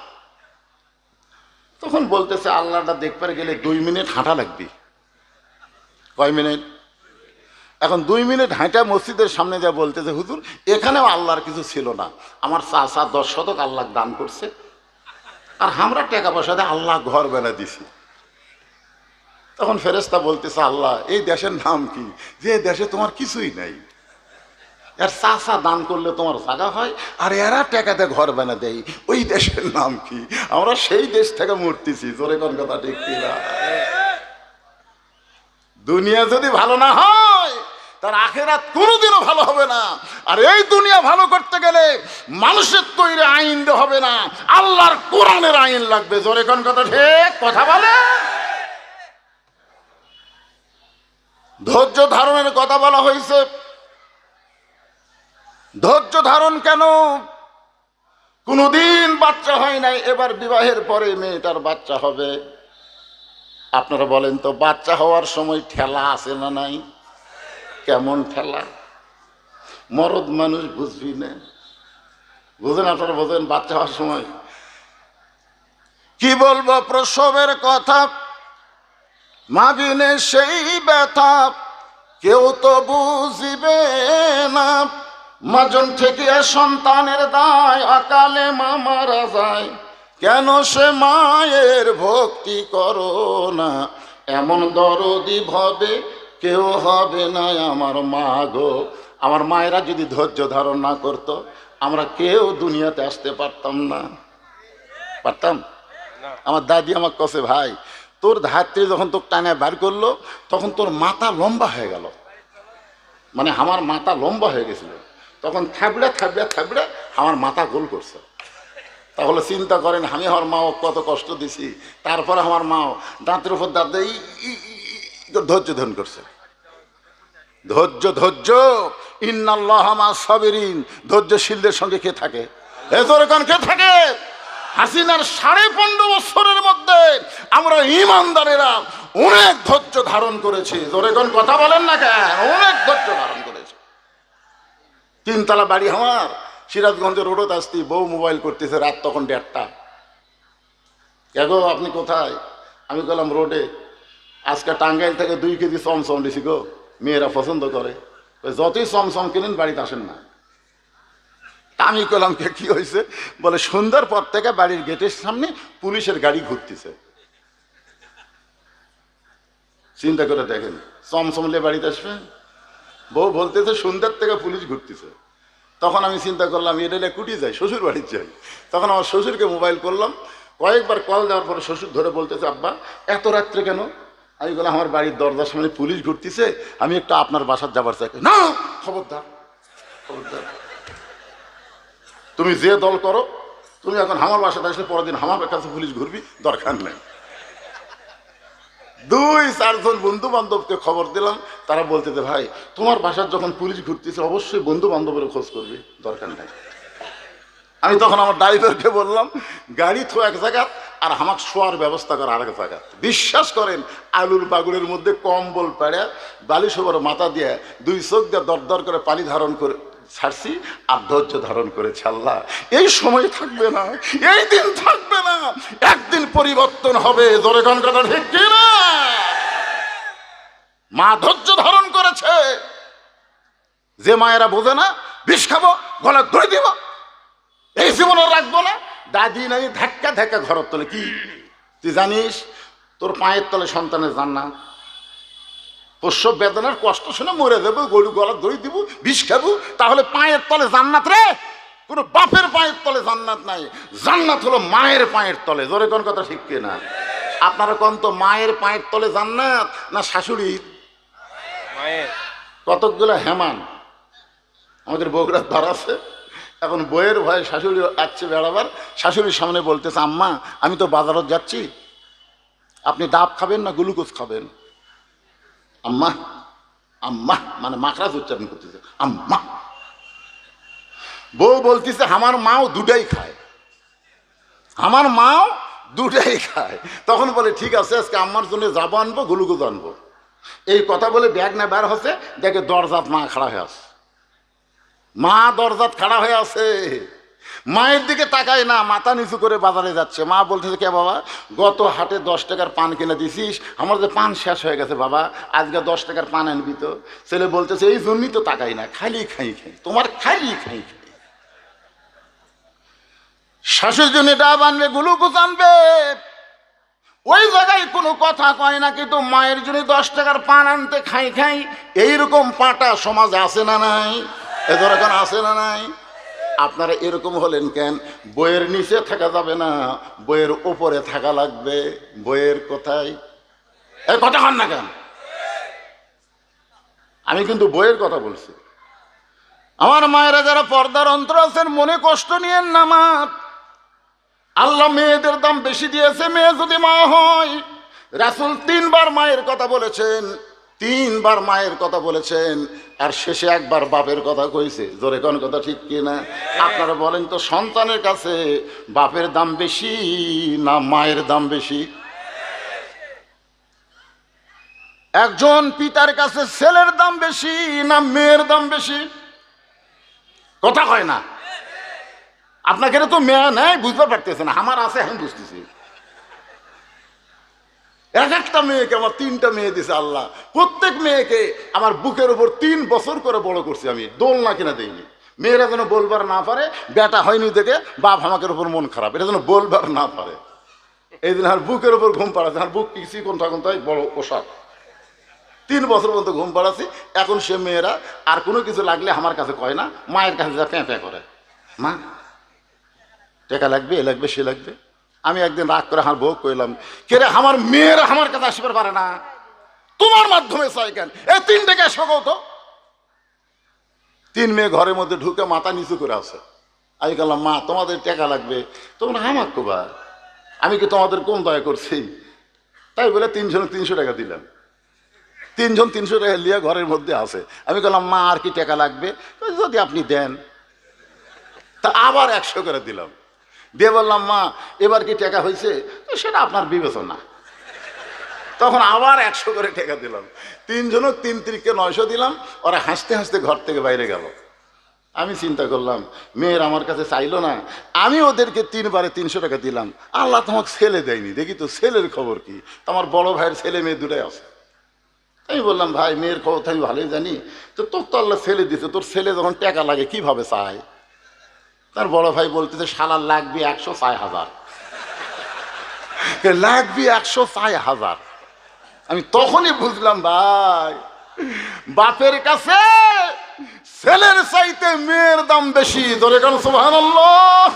তখন বলতেছে আল্লাহটা দেখবার গেলে 2 মিনিট হাঁটা লাগবে। কয় মিনিট? এখন 2 মিনিট হাঁটা মসজিদের সামনে যা বলতেছে, হুজুর এখানেও আল্লাহর কিছু ছিল না, আমার চাচা 10 শতক আল্লাহ দান করছে, আর আমরা টাকা পয়সা দিয়ে আল্লাহ ঘর বানা দিছি। তখন ফেরেশতা বলতেছে, আল্লাহ এই দেশের নাম কি যে দেশে তোমার কিছুই নাই? এর চাষা দান করলে তোমার জায়গা হয়, আর এরা টাকাতে ঘর বানা দেয়, ওই দেশের নাম কি? আমরা সেই দেশ থেকে মরতেছি। জোরে কোন কথা ঠিক কিনা? দুনিয়া যদি ভালো না হয় তার আখেরাত কোনোদিনও ভালো হবে না। আর এই দুনিয়া ভালো করতে গেলে মানুষের তৈরি আইন হবে না, আল্লাহর কোরআনের আইন লাগবে। জোরে কোন কথা ঠিক কথা বলে। ধৈর্য ধারণের কথা বলা হয়েছে। ধৈর্য ধারণ কেন? কোনোদিন বাচ্চা হয় নাই, এবার বিবাহের পরে মেয়েটার বাচ্চা হবে। আপনারা বলেন তো, বাচ্চা হওয়ার সময় ঠেলা আছে না নাই? কেমন ঠেলা? মরদ মানুষ বুঝবি না, বুঝেন? আপনারা বোঝেন? বাচ্চা হওয়ার সময় কি বলবো, প্রসবের কথা, মা বিনে সেই ব্যথা কেউ তো বুঝিবে না। মাজন থেকে সন্তানের দায়, অকালে মা মারা যায়, কেন সে মায়ের ভক্তি করো না? এমন দরদি ভবে কেউ হবে না আমার মা গো। আমার মায়েরা যদি ধৈর্য ধারণ না করতো, আমরা কেউ দুনিয়াতে আসতে পারতাম না। পারতাম? আমার দাদি আমাকে কছে, ভাই তোর ধাত্রী যখন তোর টানায় বার করলো তখন তোর মাথা লম্বা হয়ে গেল। মানে আমার মাথা লম্বা হয়ে গেছিল, তখন থাবড়ে থাবড়ে থাবড়ে আমার মাথা গোল করছে। তাহলে চিন্তা করেন আমি আমার মাও কত কষ্ট দিছি, তারপরে আমার মাও দাঁতের উপর দাঁত ধৈর্য ধারণ করছে। ধৈর্য ধৈর্য ইন্নাল্লাহ মা সাবিরিন। ধৈর্যশীলদের সঙ্গে কে থাকে? এতরকম কে থাকে? হাসিনার 15.5 বছরের মধ্যে আমরা ইমানদারেরা অনেক ধৈর্য ধারণ করেছি। জোরে কোন কথা বলেন না কেন? অনেক ধৈর্য ধারণ করেছি। 3 তলা বাড়ি আমার, সিরাজগঞ্জের রোডত আসতি, বউ মোবাইল করতেছে, রাত তখন 1:30টা। কেগো আপনি কোথায়? আমি বললাম রোডে। আজকে টাঙ্গাইল থেকে 2 কেজি চমচম দিছি গো, মেয়েরা পছন্দ করে, যতই চমচম কিনেন বাড়িতে আসেন না। আমি কলাম কি হয়েছে? বলে সন্ধ্যার পর থেকে বাড়ির গেটের সামনে পুলিশের গাড়ি ঘুরতেছে। চিন্তা করে দেখেন, চমচমলে বাড়িতে আসবে। বউ বলতেছে সন্ধ্যার থেকে পুলিশ ঘুরতেছে। তখন আমি চিন্তা করলাম এটা কুটি যাই, শ্বশুর বাড়ির যাই। তখন আমার শ্বশুরকে মোবাইল করলাম, কয়েকবার কল দেওয়ার পরে শ্বশুর ধরে বলতেছে, আব্বা এত রাত্রে কেন? আমি বললাম আমার বাড়ির দরজার সামনে পুলিশ ঘুরতেছে, আমি একটু আপনার বাসার যাবার চাই। না, খবরদার খবরদার, তুমি যে দল করো, তুমি এখন আমার বাসাতে আসলে পরের দিন আমার কাছে পুলিশ ঘুরবি, দরকার নেই। 2-4 জন বন্ধু বান্ধবকে খবর দিলাম, তারা বলতেছে ভাই তোমার বাসার যখন পুলিশ ঘুরতেছে অবশ্যই বন্ধু বান্ধবের খোঁজ করবি, দরকার নাই। আমি তখন আমার ড্রাইভারকে বললাম গাড়ি থো এক জায়গা আর আমাকে শোয়ার ব্যবস্থা করা আরেক জায়গা। বিশ্বাস করেন আলুর বাগুলের মধ্যে কম্বল পেড়ে বালিশ ওপর মাথা দিয়ে 2 চোখ দিয়ে দরদর করে পানি ধারণ করে ছাড়ছি, আর ধৈর্য ধারণ করেছে। আল্লাহ এই সময় থাকবে না, এই দিন থাকবে না, একদিন পরিবর্তন হবে। জোরে কোন কথা ঠিক কিনা? মা ধৈর্য ধারণ করেছে। যে মায়েরা বোঝে না, বিষ খাবো, গলা ধরে দিব, এই জীবনে রাখবো না, দাদি নাই ধাক্কা ধাক্কা ঘরের তলে। কি তুই জানিস তোর পায়ের তলে সন্তানের জান্নাত? প্রসব বেদনার কষ্ট শুনে মরে যাবো, গরু গলা দড়ি দিব, বিষ খাবো, তাহলে পায়ের তলে জান্নাত রে? কোনো বাপের পায়ের তলে জান্নাত নাই, জান্নাত হলো মায়ের পায়ের তলে। জোরে কোন কথা ঠিক কিনা? আপনারা কোন তো মায়ের পায়ের তলে জান্নাত না শাশুড়ির? কতকগুলো হেমান আমাদের বগুড়ার ধার আছে, এখন বইয়ের ভয়ে শাশুড়ি আসছে বেড়াবার, শাশুড়ির সামনে বলতেছে আম্মা আমি তো বাজারত যাচ্ছি, আপনি ডাব খাবেন না গ্লুকোজ খাবেন? আম্মা আম্মা মানে মাখরাজ উচ্চারণ করতেছে, আম্মা। বউ বলতেছে আমার মাও দুটাই খায়, আমার মাও দুটাই খায়। তখন বলে ঠিক আছে আজকে আম্মার জন্য যাবো আনবো, গ্লুকোজ আনবো। এই কথা বলে ব্যাগ না বের হচ্ছে, দেখে দরজাত মা খাড়া হয়ে আছে। মা দরজাত খাড়া হয়ে আছে, মায়ের দিকে তাকায় না, মাথা নিচু করে বাজারে যাচ্ছে। মা বলতেছে কে বাবা, গত হাটে 10 টাকার পান কিনে দিছিস, আমার যে পান শেষ হয়ে গেছে বাবা, আজকে 10 টাকার পান আনবি তো? ছেলে বলতেছে এই জন্যই তো তাকাই না, খালি খাই খাই, তোমার খালি খাই খাই। শাশুর জন্য ডাব আনবে, গ্লুকোজ আনবে, ওই জায়গায় কোনো কথা কয় না, কিন্তু মায়ের জন্য 10 টাকার পান আনতে খাই খাই এইরকম পাটা সমাজে আছে না নাই? এদের এখন আছে না নাই? আপনারা এরকম হলেন কেন? বইয়ের নিচে থাকা যাবে না, বইয়ের উপরে থাকা লাগবে। বইয়ের কোথায় এই কথা হন না কেন? আমি কিন্তু বইয়ের কথা বলছি। আমার মায়েরা যারা পর্দার অন্তর আছেন, মনে কষ্ট নিয়েন না। মা, আল্লাহ মেয়েদের দাম বেশি দিয়েছে। মেয়ে যদি মা হয়, রাসূল 3 বার মায়ের কথা বলেছেন, 3 বার মায়ের কথা বলেছেন, আর শেষে একবার বাপের কথা কইছে। জোরে কোন কথা ঠিক কিনা? আপনারা বলেন তো, সন্তানের কাছে বাপের দাম বেশি না মায়ের দাম বেশি? একজন পিতার কাছে ছেলের দাম বেশি না মেয়ের দাম বেশি? কথা কয় না। আপনাকে তো মেয়ে নেই, বুঝতে পারতেছে না। আমার আছে, আমি বুঝতেছি। একটা মেয়েকে আমার 3টা মেয়ে দিছে আল্লাহ। প্রত্যেক মেয়েকে আমার বুকের উপর 3 বছর করে বড় করছি আমি, দোলনা কিনা দেইনি। মেয়েরা যেন বলবার না পারে বেটা হয়নি দেখে বাপ আমাকের উপর মন খারাপ, এটা যেন বলবার না পারে। এই দিন আর বুকের উপর ঘুম পাড়াচ্ছে, আর বুক কিছু কোনটা কোনটাই বড় পোশাক। 3 বছর পর্যন্ত ঘুম পাড়াচ্ছি। এখন সে মেয়েরা আর কোনো কিছু লাগলে আমার কাছে কয় না, মায়ের কাছে যা প্যাঁ প্যাঁ করে, মা টাকা লাগবে, এ লাগবে, সে লাগবে। আমি একদিন রাগ করে আমার বউ কইলাম, কে রে, আমার মেয়েরা আমার কাছে আসতে পারে না, তোমার মাধ্যমে চাই কেন? এই 3 টাকা শোকো তো। 3 মেয়ে ঘরের মধ্যে ঢুকে মাথা নিচু করে আছে। আমি বললাম, মা তোমাদের টাকা লাগবে, তোমরা আমার কোবা, আমি কি তোমাদের কোন দয়া করছি? তাই বলে 3 জনে 300 টাকা দিলাম। 3 জন 300 টাকা লিয়ে ঘরের মধ্যে আছে। আমি বললাম, মা আর কি টাকা লাগবে? যদি আপনি দেন। তা আবার 100 করে দিলাম, দিয়ে বললাম, মা এবার কি টাকা হয়েছে? তো সেটা আপনার বিবেচনা। তখন আবার 100 করে টাকা দিলাম। 3 জনক 3 3কে 900 দিলাম। ওরা হাসতে হাসতে ঘর থেকে বাইরে গেল। আমি চিন্তা করলাম, মেয়ের আমার কাছে চাইলো না, আমি ওদেরকে 3 বারে 300 টাকা দিলাম। আল্লাহ তোমাকে ছেলে দেয়নি, দেখি তো ছেলের খবর কি। তোমার বড় ভাইয়ের ছেলে মেয়ে 2টাই আছে। আমি বললাম, ভাই মেয়ের খবর তো আমি ভালোই জানি, তো তোর তো আল্লাহ ছেলে দিছে, তোর ছেলে যখন টাকা লাগে কিভাবে চায়? তার বড় ভাই বলতেছে, শালার লাগবে 106,000, লাগবে 106,000। আমি তখনই বুঝলাম, ভাই বাপের কাছে ছেলের চাইতে মেয়ের দাম বেশি। ধরে কেন সুবহানাল্লাহ।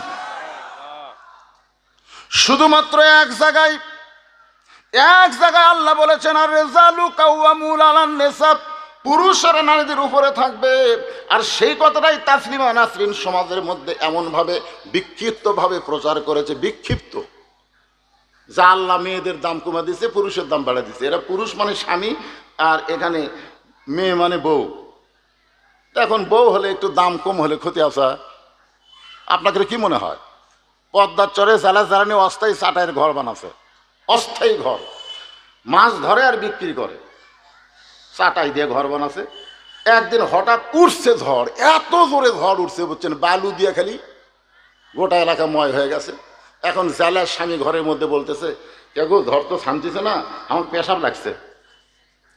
শুধুমাত্র এক জায়গায় আল্লাহ বলেছেন, আর রেজালু কাওয়ামুন আলান নিসা, পুরুষেরা নারীদের উপরে থাকবে। আর সেই কথাটাই তাসলিমা নাসরিন সমাজের মধ্যে এমনভাবে বিক্ষিপ্তভাবে প্রচার করেছে, বিক্ষিপ্ত, যা আল্লাহ মেয়েদের দাম কমা দিছে, পুরুষের দাম বাড়া দিছে। এরা পুরুষ মানে স্বামী, আর এখানে মেয়ে মানে বউ। এখন বউ হলে একটু দাম কম হলে ক্ষতি আসা। আপনাদের কি মনে হয়? পদ্মার চরে জ্বালা জ্বালানি অস্থায়ী চাটাইয়ের ঘর বানাচ্ছে, অস্থায়ী ঘর, মাছ ধরে আর বিক্রি করে, চাটাই দিয়ে ঘর বানাচ্ছে। একদিন হঠাৎ উঠছে ঝড়, এত জোরে ঝড় উঠছে বুঝছেন, বালু দিয়ে খালি গোটা এলাকা ময় হয়ে গেছে। এখন জ্বালার স্বামী ঘরের মধ্যে বলতেছে, কে গো, ঝড় তো থামতেছে না, আমার পেশাব লাগছে,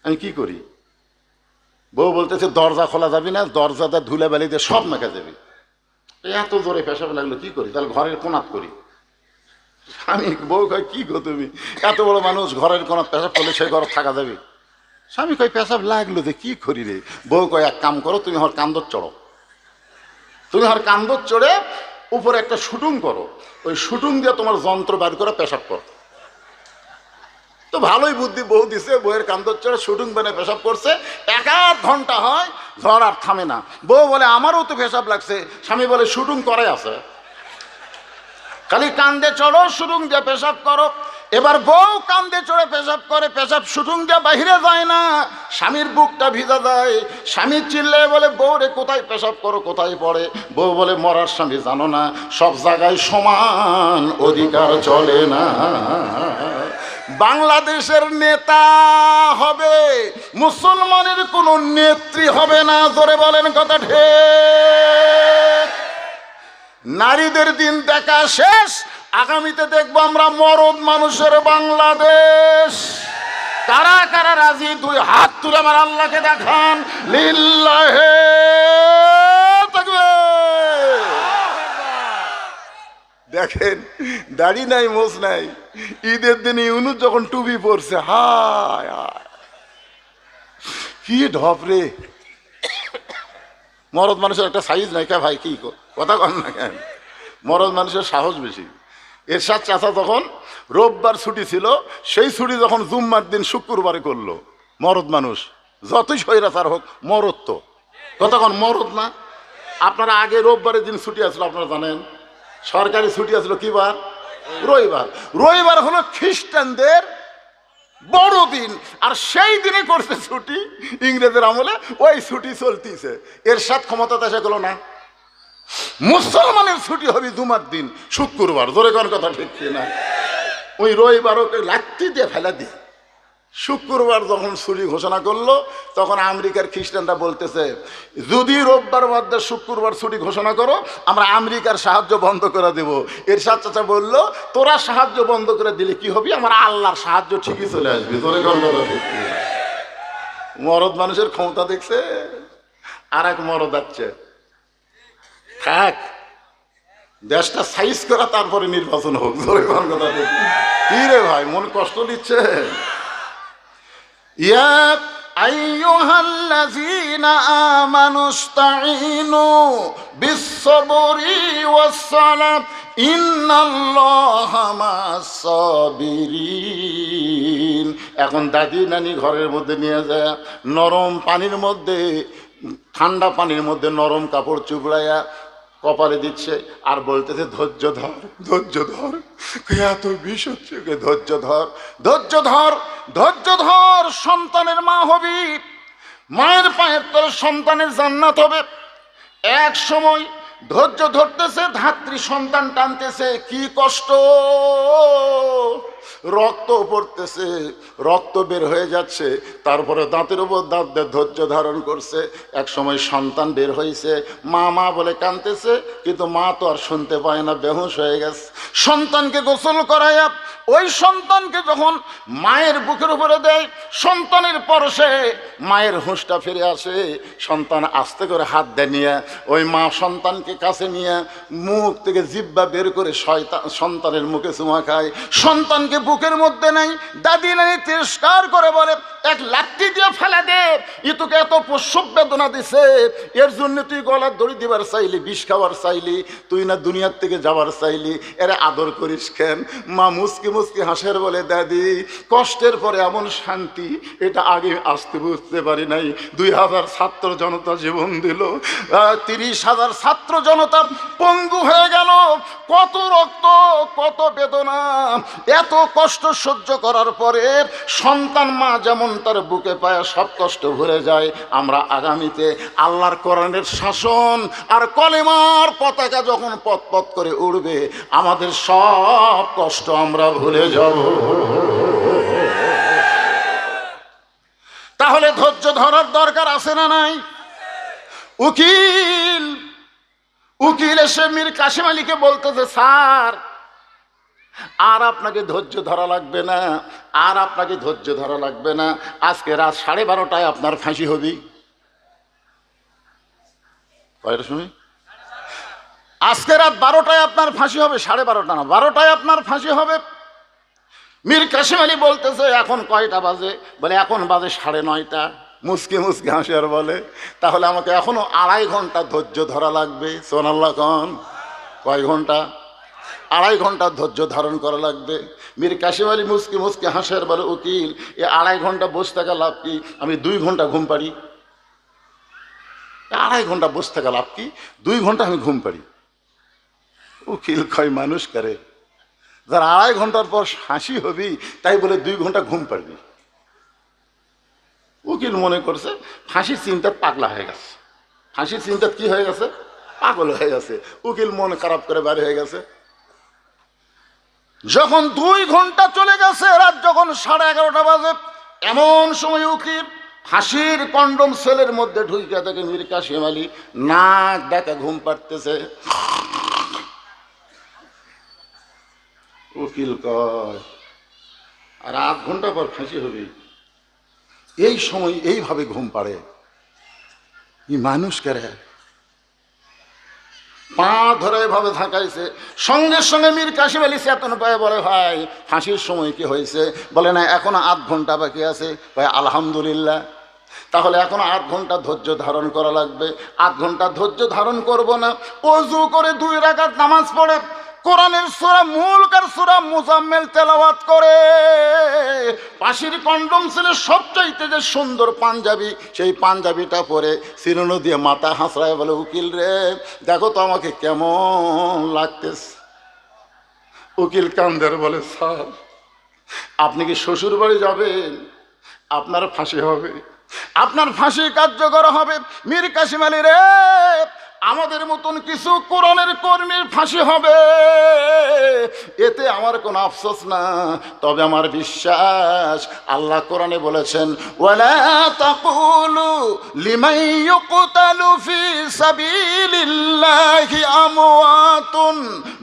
আমি কি করি? বউ বলতেছে, দরজা খোলা যাবি না, দরজাটা ধুলে বালি দিয়ে সব মেখে যাবি। এত জোরে পেশাব লাগলো, কি করি? তাহলে ঘরের কোনাত করি। স্বামী, বউ কয়, কি গো তুমি, এত বড় মানুষ, ঘরের কোনাত পেশাব করলে সেই ঘর থাকা যাবে? স্বামী কয়, পেশাব লাগলো যে কি করি রে? বউ কয়, এক কাম করো, তুমি হর কান্দর চড়ো, তুমি হর কান্দর চড়ে উপরে একটা শুটুং করো, ওই শুটুং দিয়ে তোমার যন্ত্র বার করে পেশাব করো। তো ভালোই বুদ্ধি বউ দিছে, বউয়ের কান্দর চড়ে শুটুং বানে পেশাব করছে। 1-8 ঘন্টা হয়, ঝড় আর থামে না। বউ বলে, আমারও তো পেশাব লাগছে। স্বামী বলে, শুটুং করে আছে, খালি কান্দে চড়ো, শুটুং দিয়ে পেশাব করো। এবার বউ কান্দে চড়ে পেশাব করে, পেশাব শুটুং দিয়ে বাহিরে যায় না, স্বামীর বুকটা ভিজা যায়। স্বামী চিল্লে বলে, বউ রে কোথায় পেশাব করো, কোথায় পড়ে? বউ বলে, মরার স্বামী জানো না, সব জায়গায় সমান অধিকার চলে না। বাংলাদেশের নেতা হবে, মুসলমানের কোন নেত্রী হবে না। জোরে বলেন কথা ঠিক। নারীদের দিন দেখা শেষ, আগামীতে দেখবো আমরা মরদ মানুষের বাংলাদেশ। কারা কারা রাজি? 2 হাত তুলে আমার আল্লাহকে দেখান। লিল্লাহে তাকবীর। দেখেন, দাড়ি নাই, মোছ নাই, ঈদের দিন ইউনুস যখন টুপি পরছে, হায় হায় কি ঢপ রে। মরদ মানুষের একটা সাইজ নাই কে ভাই, কি কথা কন না কেন? মরদ মানুষের সাহস বেশি। এরশাদ চাচা তখন রোববার ছুটি ছিল, সেই ছুটি যখন জুম্মার দিন শুক্রবারে করলো। মরদ মানুষ যতই স্বৈরাচার হোক, মরদ তো কতক্ষণ মরদ না। আপনারা আগে রোববারের দিন ছুটি আসলো, আপনারা জানেন সরকারি ছুটি আসলো কি বার? রবিবার। রবিবার হলো খ্রিস্টানদের বড়দিন, আর সেই দিনে করছে ছুটি ইংরেজের আমলে। ওই ছুটি চলতিছে, এরশাদ ক্ষমতাতে এসে গেল না, মুসলমানের ছুটি হবে জুমার দিন শুক্রবার। জোরে কোন কথা ঠিক না? ওই রবিবার ওকে লাত্তি দিয়ে ফেলা দিয়ে শুক্রবার যখন ছুটি ঘোষণা করলো, তখন আমেরিকার খ্রিস্টানরা বলতেছে, যদি রোববার বাদ দিয়ে শুক্রবার ছুটি ঘোষণা করো, আমরা আমেরিকার সাহায্য বন্ধ করে দেব। এরশাদ চাচা বললো, তোরা সাহায্য বন্ধ করে দিলে কি হবে, আমার আল্লাহর সাহায্য ঠিকই চলে আসবে। জোরে কোন কথা ঠিক না? মরদ মানুষের ক্ষমতা দেখছে। আর এক মরদ আছে, থাক দেশটা সাইজ করা, তারপরে নির্বাচন হোক। জোরে কোন কথা ঠিক? কি রে ভাই, মন কষ্ট দিচ্ছে? ইয়া আইয়ুহাল্লাযীনা আমানুস্তাঈনু বিস-সাবরি ওয়াস-সালাত ইন্নাল্লাহা মা'আস-সাবিরিন। এখন দাদি নানি ঘরের মধ্যে নিয়ে যায়, নরম পানির মধ্যে, ঠান্ডা পানির মধ্যে নরম কাপড় চুবড়াইয়া কপালে দিচ্ছে, আর বলতেছে ধৈর্য ধর, ধৈর্য ধর। এত বিষ হচ্ছে, ধৈর্য ধর, ধৈর্য ধর, ধৈর্য ধর। সন্তানের মা হবি, মায়ের পায়ের তলে সন্তানের জান্নাত হবে। এক সময় ধৈর্য ধরতেছে, ধাত্রী সন্তান টানতেছে, কি কষ্ট, রক্ত পড়তেছে, রক্ত বের হয়ে যাচ্ছে, তারপরে দাঁতের উপর দাঁত দিয়ে ধৈর্য ধারণ করছে। এক সময় সন্তান বের হয়েছে, মা মা বলে কাঁদতেছে, কিন্তু মা তো আর শুনতে পায় না, বেহুশ হয়ে গেছে। সন্তানকে গোসল করাইয়া ওই সন্তানকে যখন মায়ের বুকের উপরে দেয়, সন্তানের পরশে মায়ের হুঁশটা ফিরে আসে। সন্তান আস্তে করে হাত দেয় নিয়ে, ওই মা সন্তানকে কাছে নিয়ে মুখ থেকে জিহ্বা বের করে সন্তানের মুখে চুমা খায়। সন্তানকে বুকের মধ্যে নেই, দাদি নানি তিরস্কার করে বলে, এক লাঠি দিয়ে ফেলা দে, ই তোকে এত প্রসব বেদনা দিছে, এর জন্য তুই গলার দড়ি দিবার চাইলি, বিষ খাবার চাইলি, তুই না দুনিয়ার থেকে যাবার চাইলি, এরা আদর করিস কেন? মা মুসকি মুসকি হাসের বলে, দাদি কষ্টের পরে এমন শান্তি এটা আগে আসতে বুঝতে পারি নাই। 2000 ছাত্র জনতা জীবন দিল, 30,000 ছাত্র জনতা পঙ্গু হয়ে গেল, কত রক্ত, কত বেদনা, এত কষ্ট সহ্য করার পরে সন্তান মা যেমন তার বুকে পায় সব কষ্ট ভুলে যায়। আমরা আগামীতে আল্লাহর কোরআনের শাসন আর কলেমার পতাকা যখন পথ পথ করে উড়বে, আমাদের সব কষ্ট আমরা ভুলে যাব। তাহলে ধৈর্য ধরার দরকার আছে না নাই? উকিল এসে মীর কাসেম আলীকে বলতেছে, স্যার আর আপনাকে ধৈর্য ধরা লাগবে না, আর আপনাকে ধৈর্য ধরা লাগবে না, আজকে রাত 12:30টায় আপনার ফাঁসি হবে। কয়টা শুনি? আজকে রাত 12টায় আপনার ফাঁসি হবে, 12:30 না, 12টায় আপনার ফাঁসি হবে। মীর কাসেম আলী বলতেছে, এখন কয়টা বাজে? বলে এখন বাজে 9:30। মুসকে মুসকে হাসি আর বলে, তাহলে আমাকে এখনো 2.5 ঘন্টা ধৈর্য ধরা লাগবে। সুবহানাল্লাহ কন, কয় ঘন্টা? 2.5 ঘন্টা ধৈর্য ধারণ করা লাগবে। মীর কাসেম আলী মুসকি মুসকি হাসের বলে, উকিল এ 2.5 ঘন্টা বসে থাকা লাভ কি? আমি 2 ঘন্টা ঘুম পারি। 2.5 ঘন্টা বসে থাকা লাভ কি? 2 ঘন্টা আমি ঘুম পারি। উকিল কয়, মানুষ করে যার 2.5 ঘন্টার পর হাসি হবি, তাই বলে 2 ঘন্টা ঘুম পারবি। উকিল মনে করছে ফাঁসির চিন্তার পাগলা হয়ে গেছে, ফাঁসির চিন্তা কি হয়ে গেছে? পাগল হয়ে গেছে। উকিল মন খারাপ করে বাড়ি হয়ে গেছে। যখন 2 ঘন্টা চলে গেছে, রাত যখন 11:30 বাজে, এমন সময় উকিল ফাঁসির কন্ডম সেলের মধ্যে ঢুকে থাকে মীর কাসেম আলী নাক ডাকা ঘুম পাড়তেছে। উকিল কয়, আর 8 ঘন্টা পর ফাঁসি হবে। এই সময় এইভাবে ঘুম পাড়ে, ই মানুষ করে। পা ধরে এভাবে ঝাঁকাইছে। সঙ্গে সঙ্গে মীর কাসিম আলী চেতন পায়ে বলে, ভাই ফাঁসির সময় কি হয়েছে? বলে, না এখনো 8 ঘন্টা বাকি আছে। ভাই আলহামদুলিল্লাহ, তাহলে এখন 8 ঘন্টা ধৈর্য ধারণ করা লাগবে। 8 ঘন্টা ধৈর্য ধারণ করব না, ওযু করে 2 রাকাত নামাজ পড়ে কোরআনের সূরা মুলক আর সূরা মুজাম্মিল তেলাওয়াত করে, পাশির কন্ডম ছিল সবচাইতে যে সুন্দর পাঞ্জাবি, সেই পাঞ্জাবিটা পরে শিরোনো দিয়ে মাথা হাসড়ায় বলে, উকিল রে দেখো তো আমাকে কেমন লাগতেছে। উকিল কান্দের বলে, স্যার আপনি কি শ্বশুর বাড়ি যাবেন? আপনার ফাঁসি হবে, আপনার ফাঁসি কার্যকর হবে। মীর কাসিম আলী রে, আমাদের মতন কিছু কোরআনের কর্মীর ফাঁসি হবে, এতে আমার কোনো আফসোস না। তবে আমার বিশ্বাস, আল্লাহ কোরআনে বলেছেন, ওয়ালা তাকুলু লিমান ইউকতালু ফি সাবিলিল্লাহি আমওয়াতুন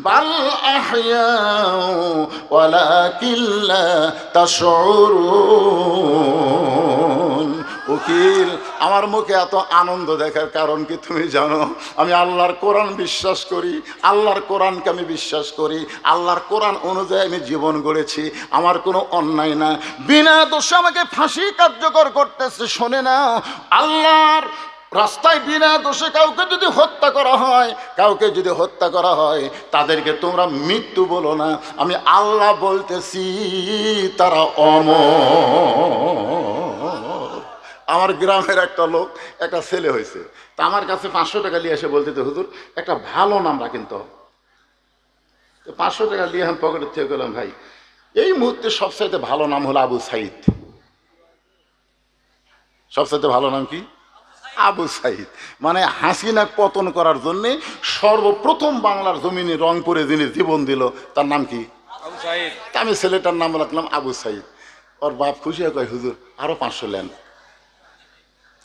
বাল আহইয়াউ ওয়ালাকিন লা তাশউরুন। উকিল, আমার মুখে এত আনন্দ দেখার কারণ কি তুমি জানো? আমি আল্লাহর কোরআন বিশ্বাস করি, আল্লাহর কোরআনকে আমি বিশ্বাস করি, আল্লাহর কোরআন অনুযায়ী আমি জীবন গড়েছি, আমার কোনো অন্যায় না। বিনা দোষে আমাকে ফাঁসি কার্যকর করতেছে। শোনে না, আল্লাহর রাস্তায় বিনা দোষে কাউকে যদি হত্যা করা হয়, কাউকে যদি হত্যা করা হয়, তাদেরকে তোমরা মৃত্যু বলো না, আমি আল্লাহ বলতেছি তারা অমর। আমার গ্রামের একটা লোক, একটা ছেলে হয়েছে, তা আমার কাছে 500 টাকা নিয়ে এসে বলতে, হুজুর একটা ভালো নাম রাখেন তো। 500 টাকা দিয়ে আমি পকেটের থেকে গেলাম, ভাই এই মুহূর্তে সবচাইতে ভালো নাম হলো আবু সাইদ। সবচাইতে ভালো নাম কি? আবু সাইদ। মানে হাসিনা পতন করার জন্যে সর্বপ্রথম বাংলার জমিনে রংপুরে যিনি জীবন দিল, তার নাম কি? আবু সাইদ। আমি ছেলেটার নাম রাখলাম আবু সাইদ। ওর বাপ খুশি হয়ে কয়, হুজুর আরো 500 নেন।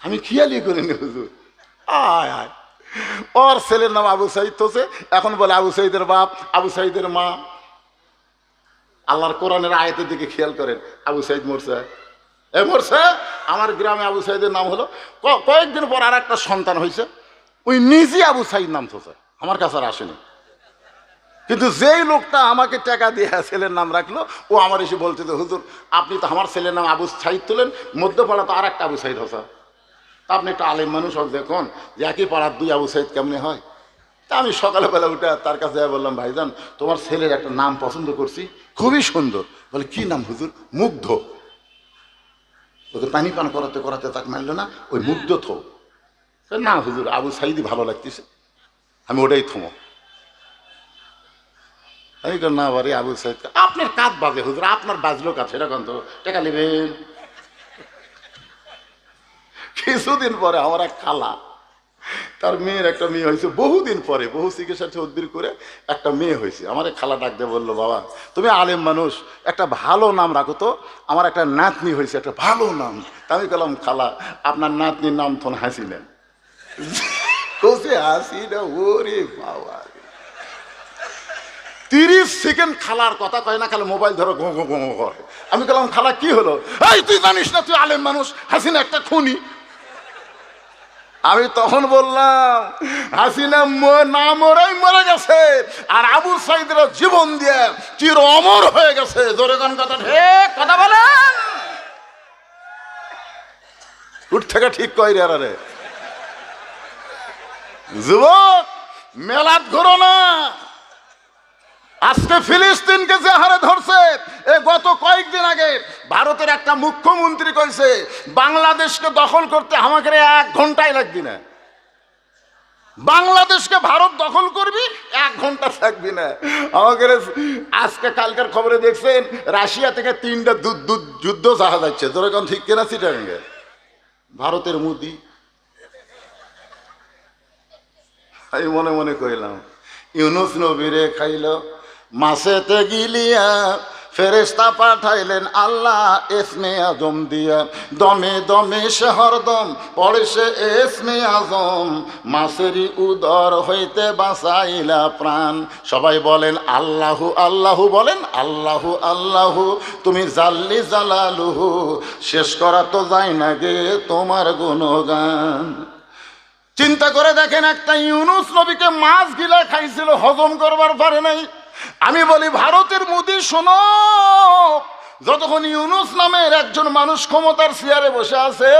আমি খেয়ালই করিনি হুজুর। আয় আয়, ওর ছেলের নাম আবু সাইদ তোছে, এখন বলে আবু সাইদের বাপ, আবু সাইদের মা। আল্লাহর কোরআনের আয়াতের দিকে খেয়াল করেন, আবু সাইদ মরছে, মরছে। আমার গ্রামে আবু সাইদের নাম হলো, কয়েকদিন পর আর একটা সন্তান হয়েছে, ওই নিজে আবু সাইদ নাম তোছে, আমার কাছে আর আসেনি। কিন্তু যেই লোকটা আমাকে টাকা দিয়ে ছেলের নাম রাখলো, ও আমার এসে বলছে, হুজুর আপনি তো আমার ছেলের নাম আবু সাইদ তোলেন, মধ্যপাড়া তো আর একটা আবু সাইদ হসা, তা আপনি একটা আলেম মানুষ হোক, দেখুন যে একই পাড়ার 2 আবু সাইদ কেমনে হয়। তা আমি সকালবেলা উঠে তার কাছে বললাম, ভাইজান তোমার ছেলের একটা নাম পছন্দ করছি, খুবই সুন্দর। বলে, কি নাম হুজুর? মুগ্ধ। ওকে পানি পান করাতে করাতে তাকে মারল না, ওই মুগ্ধ থো। না হুজুর আবু সাইদই ভালো লাগতেছে, আমি ওটাই থমো। আমি না বারে আবু সাইদ, আপনার কাজ বাজে হুজুর, আপনার বাজলো কাজ, সেরকম তো টাকা নেবেন। কিছুদিন পরে আমার এক খালা, তার মেয়ের একটা মেয়ে হয়েছে, বহুদিন পরে বহু চিকিৎসা তদবির করে একটা মেয়ে হয়েছে। আমার এক খালা ডাক দিয়ে বললো, বাবা তুমি আলেম মানুষ, একটা ভালো নাম রাখো তো, আমার একটা নাতনি হয়েছে, একটা ভালো নাম। আমি বললাম, খালা আপনার নাতনির নাম তো হাসিনা। হাসিনা, ওরে বাবা। 30 সেকেন্ড খালার কথা কয় না, খালি মোবাইল ধরো ঘো ঘো ঘো করে। আমি বললাম, খালা কি হলো? এই তুই জানিস না তুই আলেম মানুষ, হাসিনা একটা খুনি। আমি তখন বললাম, হাসিনা না মরাই মরে গেছে, আর আবু সাইদের জীবন দিয়ে চির অমর হয়ে গেছে। জোরে কোন কথা ঠিক কথা বলেন, উঠ থেকে ঠিক কই রে। আরে যুবক, মেলাত ঘোরো না। আজকে ফিলিস্তিনকে যে হারে ধরছে, গত কয়েকদিন আগে ভারতের একটা মুখ্যমন্ত্রী কইছে, বাংলাদেশকে দখল করতে আমাকে 1 ঘন্টাই লাগবে না। বাংলাদেশকে ভারত দখল করবি, 1 ঘন্টা থাকবি না আমাকে। আজকে কালকার খবরে দেখছেন, রাশিয়া থেকে 3টা যুদ্ধ জাহাজ যাচ্ছে। তোর এখন ঠিক কিনা চিটাঙ্গে? ভারতের মোদি। আমি মনে মনে কইলাম, ইউনুস নবীরে খাইল মাছেতে গিলিয়া, ফেরেশতা পাঠাইলেন আল্লাহ ইসমে আজম দিয়া, দমে দমে সে হরদম পড়ে সে ইসমে আজম, মাছেরই উদর হইতে বাঁচাইলা প্রাণ। সবাই বলেন আল্লাহু আল্লাহু, বলেন আল্লাহু আল্লাহু, তুমি জাল্লি জালালুহু, শেষ করা তো যায় না গে তোমার গুণগান। চিন্তা করে দেখেন, একটা ইউনুস নবীকে মাছ গিলা খাইছিল, হজম করবার পারে নাই। আমি বলি ভারতের মোদি শোনো, যতক্ষণ ইউনুস নামের একজন মানুষ ক্ষমতার চেয়ারে বসে আছে,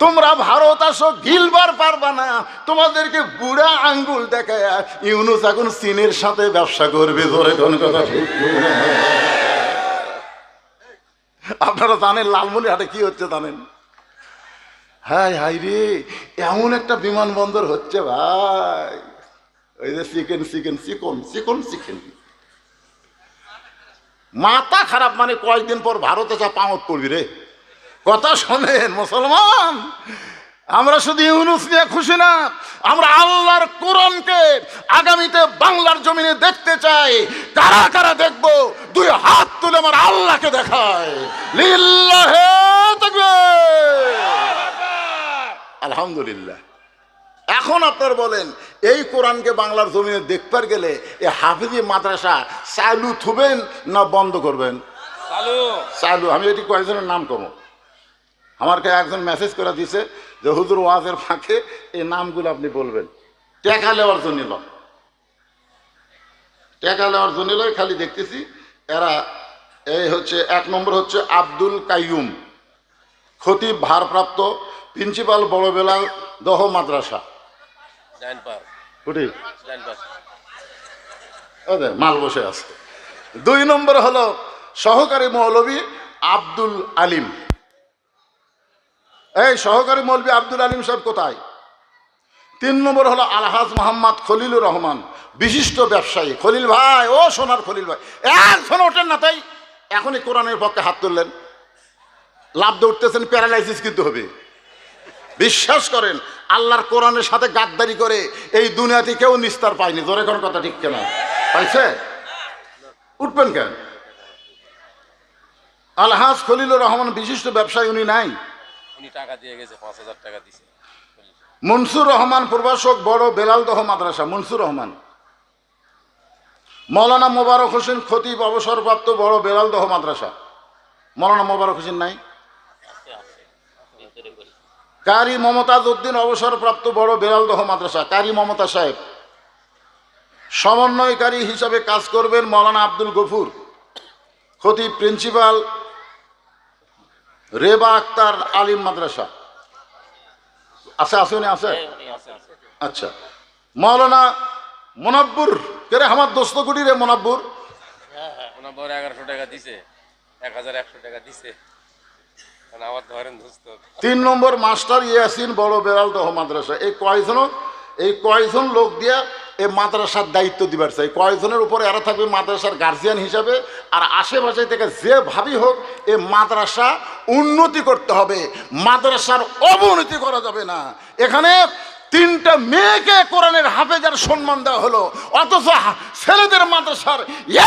তোমরা ভারত আসো গিলবার পারবা না। তোমাদেরকে বুড়া আঙ্গুল দেখায় ইউনুস এখন চীনের সাথে ব্যবসা করবে। ধরে কোন কথা ঠিক না? আপনারা জানেন লালমনিরহাটে কি হচ্ছে জানেন? হাই হাই রে, এমন একটা বিমানবন্দর হচ্ছে ভাই, ওই যে চিকেন চিকেন চিকন চিকন চিকেন, মাথা খারাপ। মানে কয়েকদিন পর ভারতে যা পামত পড়বি রে। কথা শোনেন মুসলমান, আমরা শুধু ইউনুস নিয়ে খুশি না, আমরা আল্লাহর কোরআনকে আগামীতে বাংলার জমিনে দেখতে চাই। কারা কারা দেখবো? দুই হাত তুলে আমার আল্লাহকে দেখায়। লিল্লাহে তাকবীর, আলহামদুলিল্লাহ। এখন আপনারা বলেন, এই কোরআনকে বাংলার জমিনে দেখবার গেলে এই হাফিজি মাদ্রাসা চালু থুবেন না বন্ধ করবেন? চালু। আমি এটি কয়েকজনের নাম কমো, আমাকে একজন মেসেজ করে দিছে যে হুজুর ওয়াজের ফাঁকে এই নামগুলো আপনি বলবেন। টেকা নেওয়ার জন্য লয়, টেকা নেওয়ার জন্য লয়। খালি দেখতেছি এরা এই হচ্ছে, এক নম্বর হচ্ছে আব্দুল কাইয়ুম, খতিব ভারপ্রাপ্ত প্রিন্সিপাল বড় বেলাল দহ মাদ্রাসা, মাল বসে আছে। দুই নম্বর হলো সহকারী মৌলভী আব্দুল আলিম। এই সহকারী মৌলভী আব্দুল আলিম সাহেব কোথায়? তিন নম্বর হলো আলহাজ মোহাম্মদ খলিলুর রহমান, বিশিষ্ট ব্যবসায়ী। খলিল ভাই, ও সোনার খলিল ভাই, এখন ওঠেন না, তাই এখনই কোরআনের পক্ষে হাত তুললেন। লাভ উঠতেছেন, প্যারালাইসিস কিন্তু হবে। বিশ্বাস করেন, আল্লাহর কোরআনের সাথে গাদ্দারি করে এই দুনিয়াতে কেউ নিস্তার পায়নি। জোরে কোন কথা ঠিক কেনা পাইছে? উঠবেন কেন? আলহাজ খলিলুর রহমান বিশিষ্ট ব্যবসায়ী, উনি নাই? উনি টাকা দিয়ে গেছে, ৫,০০০ টাকা দিছে। মনসুর রহমান প্রভাষক বড় বেলালদহ মাদ্রাসা, মনসুর রহমান। মৌলানা মোবারক হোসেন খতিব অবসরপ্রাপ্ত বড় বেলালদহ মাদ্রাসা, মৌলানা মোবারক হোসেন নাই? কারি মমতাজ উদ্দিন অবসরপ্রাপ্ত বড় বেলালদহ মাদ্রাসা, কারি মমতা সাহেব। সমন্বয়কারী হিসাবে কাজ করবেন মৌলানা আব্দুল গফুর, খতিব প্রিন্সিপাল রেবা আক্তার আলিম মাদ্রাসা। আছে আছে উনি আছে? আচ্ছা। মৌলানা মোনাব্বুর, কেরে আমার দোস্ত গুটি রে মোনাব্বুর, ১১০০ টাকা দিছে, ১১০০ টাকা দিছে। আমার ধরেন দোস্ত। 3 নম্বর মাস্টার ইয়াসিন বড় বেলালদহ মাদ্রাসা। এই কয়জন লোক দিয়া এই মাদ্রাসার দায়িত্ব দিবার চাই। কয়েকজনের উপরে এরা থাকবে মাদ্রাসার গার্জিয়ান হিসাবে, আর আশেপাশে থেকে যে ভাবি হোক এই মাদ্রাসা উন্নতি করতে হবে, মাদ্রাসার অবনতি করা যাবে না। এখানে 3টা মেয়েকে কোরআনের হাফেজার সম্মান দেওয়া হলো, অথচ ছেলেদের মাদ্রাসার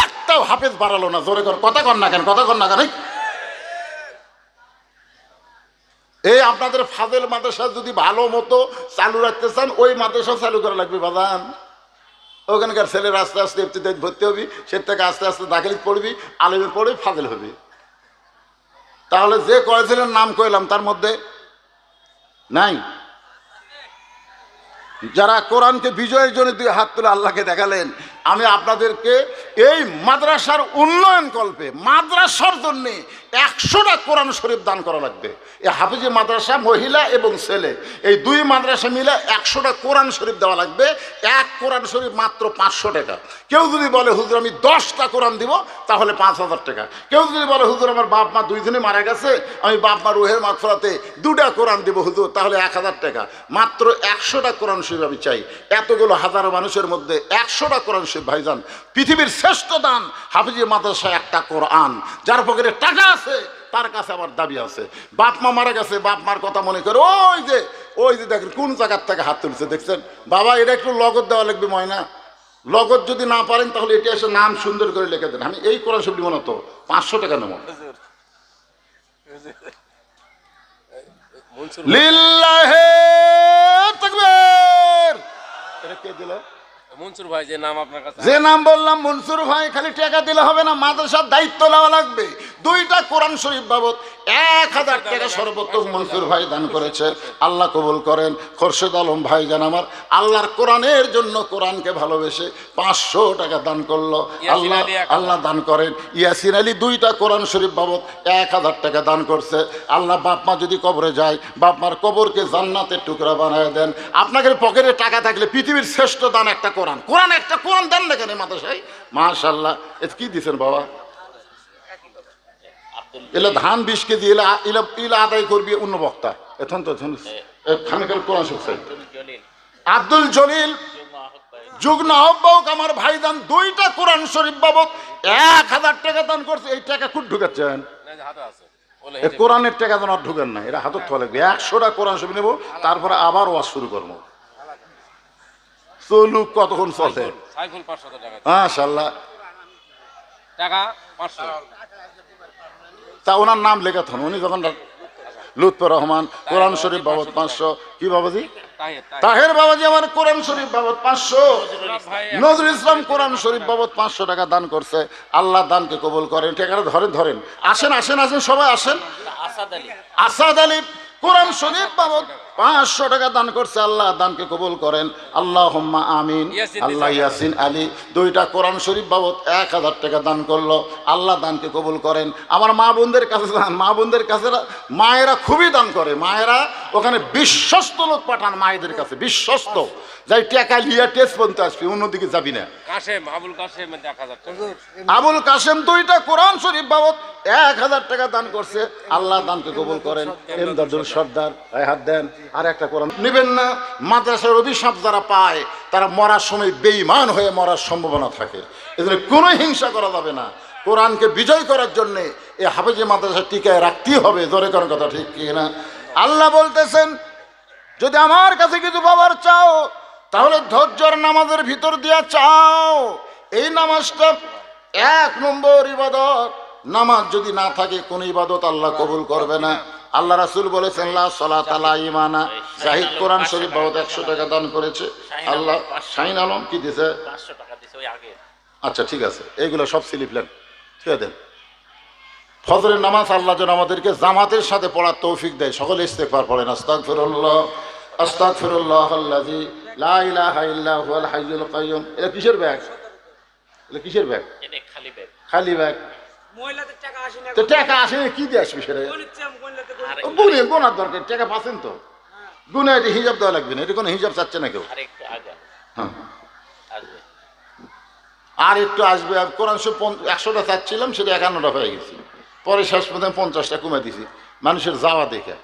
একটাও হাফেজ বাড়ালো না। জোরে কর, কথা কর না কেন, কথা কর না কেন? এই আপনাদের ফাজেল মাদ্রাসা যদি ভালো মতো চালু রাখতে চান, ওই মাদ্রাসা চালু করা লাগবে বাজান। ওখানকার ছেলের আস্তে আস্তে ইবতিদায়ী ভর্তি হবি, সে থেকে আস্তে আস্তে দাখিল পড়বি, আলেমে পড়ে ফাজেল হবি। তাহলে যে কয় ছেলের নাম কইলাম তার মধ্যে নাই? যারা কোরআনকে বিজয়ের জন্য 2 হাত তুলে আল্লাহকে দেখালেন, আমি আপনাদেরকে এই মাদ্রাসার উন্নয়ন কল্পে মাদ্রাসার জন্যে 100টা কোরআন শরীফ দান করা লাগবে। এই হাফিজি মাদ্রাসা মহিলা এবং ছেলে, এই 2 মাদ্রাসা মিলে 100টা কোরআন শরীফ দেওয়া লাগবে। এক কোরআন শরীফ মাত্র 500 টাকা। কেউ যদি বলে হুজুর আমি 10টা কোরআন দিব, তাহলে 5000 টাকা। কেউ যদি বলে হুজুর আমার বাপ মা 2 জনই মারা গেছে, আমি বাপ মা রুহের মাগফিরাতে 2টা কোরআন দিব হুজুর, তাহলে 1000 টাকা। মাত্র 100টা কোরআন শরীফ আমি চাই। এতগুলো হাজারো মানুষের মধ্যে 100টা কোরআন শরীফ ভাইজান, পৃথিবীর শ্রেষ্ঠ দান হাফিজি মাদ্রাসা একটা কোরআন। যার পকেটে টাকা আছে তার কাছে আমার দাবি আছে। বাপ মা মারা গেছে, বাপ মার কথা মনে করে ওই যে দেখেন কোন জায়গার থেকে হাত তুলছে, দেখছেন? বাবা এটা একটু লগত দেওয়া লাগবে ময়না, লগত যদি না পারেন তাহলে এটা এসে নাম সুন্দর করে লিখে দেন। আমি এই কোরআন শরীফ দিব না তো 500 টাকা নেব। লিল্লাহে তাকবীর। এটা কে দিল? মনসুর ভাই, যে নাম আপনার কাছে, যে নাম বললাম মনসুর ভাই। খালি টাকা দিলে হবে না, মাদ্রাসার দায়িত্ব নেওয়া লাগবে। 2টা কোরআন শরীফ বাবদ 1000 টাকা সর্বোত্তম মনসুর ভাই দান করেছে, আল্লাহ কবুল করেন। খোরশেদ আলম ভাই জান আমার আল্লাহর কোরআনের জন্য কোরআনকে ভালোবেসে 500 টাকা দান করলো, আল্লাহ আল্লাহ দান করেন। ইয়াসিন আলী 2টা কোরআন শরীফ বাবদ 1000 টাকা দান করছে। আল্লাহ বাপ মা যদি কবরে যায়, বাপ মার কবরকে জান্নাতের টুকরা বানায় দেন। আপনাদের পকেটে টাকা থাকলে পৃথিবীর শ্রেষ্ঠ দান একটা কোরআন, কোরআন একটা কোরআন দেন না কেন মাদ্রাসায়? মাশাআল্লাহ। এ কি দিছেন বাবা? এলা ধান 20 কেজি, এলা আদায় করবি অন্য বক্তা। এখন তো খানিকাল কোরআন শিখছে আব্দুল জলিল যুগ্ম আহ্বায়ক আমার ভাইজান 2টা কোরআন শরীফ বাবদ 1000 টাকা দান করছে। এই টাকা খুব ঢুকাচ্ছেন, কোরআনের টাকা যেন আর ঢুকেন না, এটা হাতত থা লাগবে। 100টা কোরআন শরীফ নেবো, তারপরে আবার ওয়াজ শুরু করবো। চলুক, কতক্ষণ চলে? মাশাআল্লাহ। টাকা 500 তা ওনার নাম লেখা থাকুন, উনি যখন লুৎফর রহমান কোরআন শরীফ বাবদ 500। কি বাবাজি? তাহের বাবাজি আমার কোরআন শরীফ বাবদ 500। নজরুল ইসলাম কোরআন শরীফ বাবদ 500 টাকা দান করছে। আল্লাহ দানকে কবুল করেন। টাকাটা ধরেন ধরেন, আসেন আসেন আসেন, সবাই আসেন। আসাদ আলী কোরআন শরীফ বাবদ 500 টাকা দান করছে। আল্লাহ দানকে কবুল করেন, আল্লাহুম্মা আমিন। আল্লাহ ইয়াসিন আলী 2টা কোরআন শরীফ বাবদ 1000 টাকা দান করলো। আল্লাহ দানকে কবুল করেন। আমার মা বোনদের কাছে যান, মা বোনদের কাছে মায়েরা খুবই দান করে। মায়েরা ওখানে বিশ্বস্ত লোক পাঠান মায়েদের কাছে, বিশ্বস্ত, যাই টাকা লিয়া টেস্ট বলতে আসবি, অন্যদিকে যাবি না। আবুল কাশেম 1000 টাকা। আবুল কাশেম 2টা কোরআন শরীফ বাবদ 1000 টাকা দান করছে। আল্লাহ দানকে কবুল করেন। এমদাদুল সর্দার হাত দেন। আর একটা কোরআন নেবেন না। মাদ্রাসার অভিশাপ যারা পায় তারা মরার সময় বেঈমান হয়ে মরার সম্ভাবনা থাকে, এজন্য কোনো হিংসা করা যাবে না। কোরআনকে বিজয় করার জন্যে এই হাফেজে মাদ্রাসা টিকায় রাখতেই হবে। জোরে করার কথা ঠিক কি না? আল্লাহ বলতেছেন, যদি আমার কাছে কিছু পাবার চাও তাহলে ধৈর্যর নামাজের ভিতর দিয়া চাও। এই নামাজটা 1 নম্বর ইবাদত। নামাজ যদি না থাকে কোন ইবাদত আল্লাহ কবুল করবে না। আল্লাহ রাসূল বলেছেন লা সালাত আলা ইমানা। জাহিদ কোরআন শরীফ বাবদ 100 টাকা দান করেছে। আল্লাহ শাহিন আলম কি দিছে? 500 টাকা দিছে ওই আগে। আচ্ছা ঠিক আছে, এইগুলো সব স্লিপ নেন, ঠিক দেন। ফজরের নামাজ আল্লাহ যেন আমাদেরকে জামাতের সাথে পড়ার তৌফিক দেয়। সকলে ইস্তেগফার পড়েন। আস্তাগফিরুল্লাহ আস্তাগফিরুল্লাহ আল্লাযী লা ইলাহা ইল্লা হুয়াল হাইয়ুল কাইয়্যুম। এটা কিসের ব্যাগ? এটা কিসের ব্যাগ? এটা খালি ব্যাগ। খালি ব্যাগ। মহিলাদের টাকা আসে না। তো টাকা আসে না, কি দিয়ে আসবে সেটা? গুনে গোনার দরকার, টাকা পাচ্ছেন তো গুনে। এটা হিসাব দেওয়া লাগবে না, এটা কোনো হিসাব চাচ্ছে না কেউ। আর একটু আগে হ্যাঁ, আসবে। আর একটু আসবে। আর কোরআন শরীফ 100টা চাচ্ছিলাম, সেটা 51টা হয়ে গেছে। পরে শেষ পর্যন্ত 50টা কমে দিছি মানুষের যাওয়া দেখে,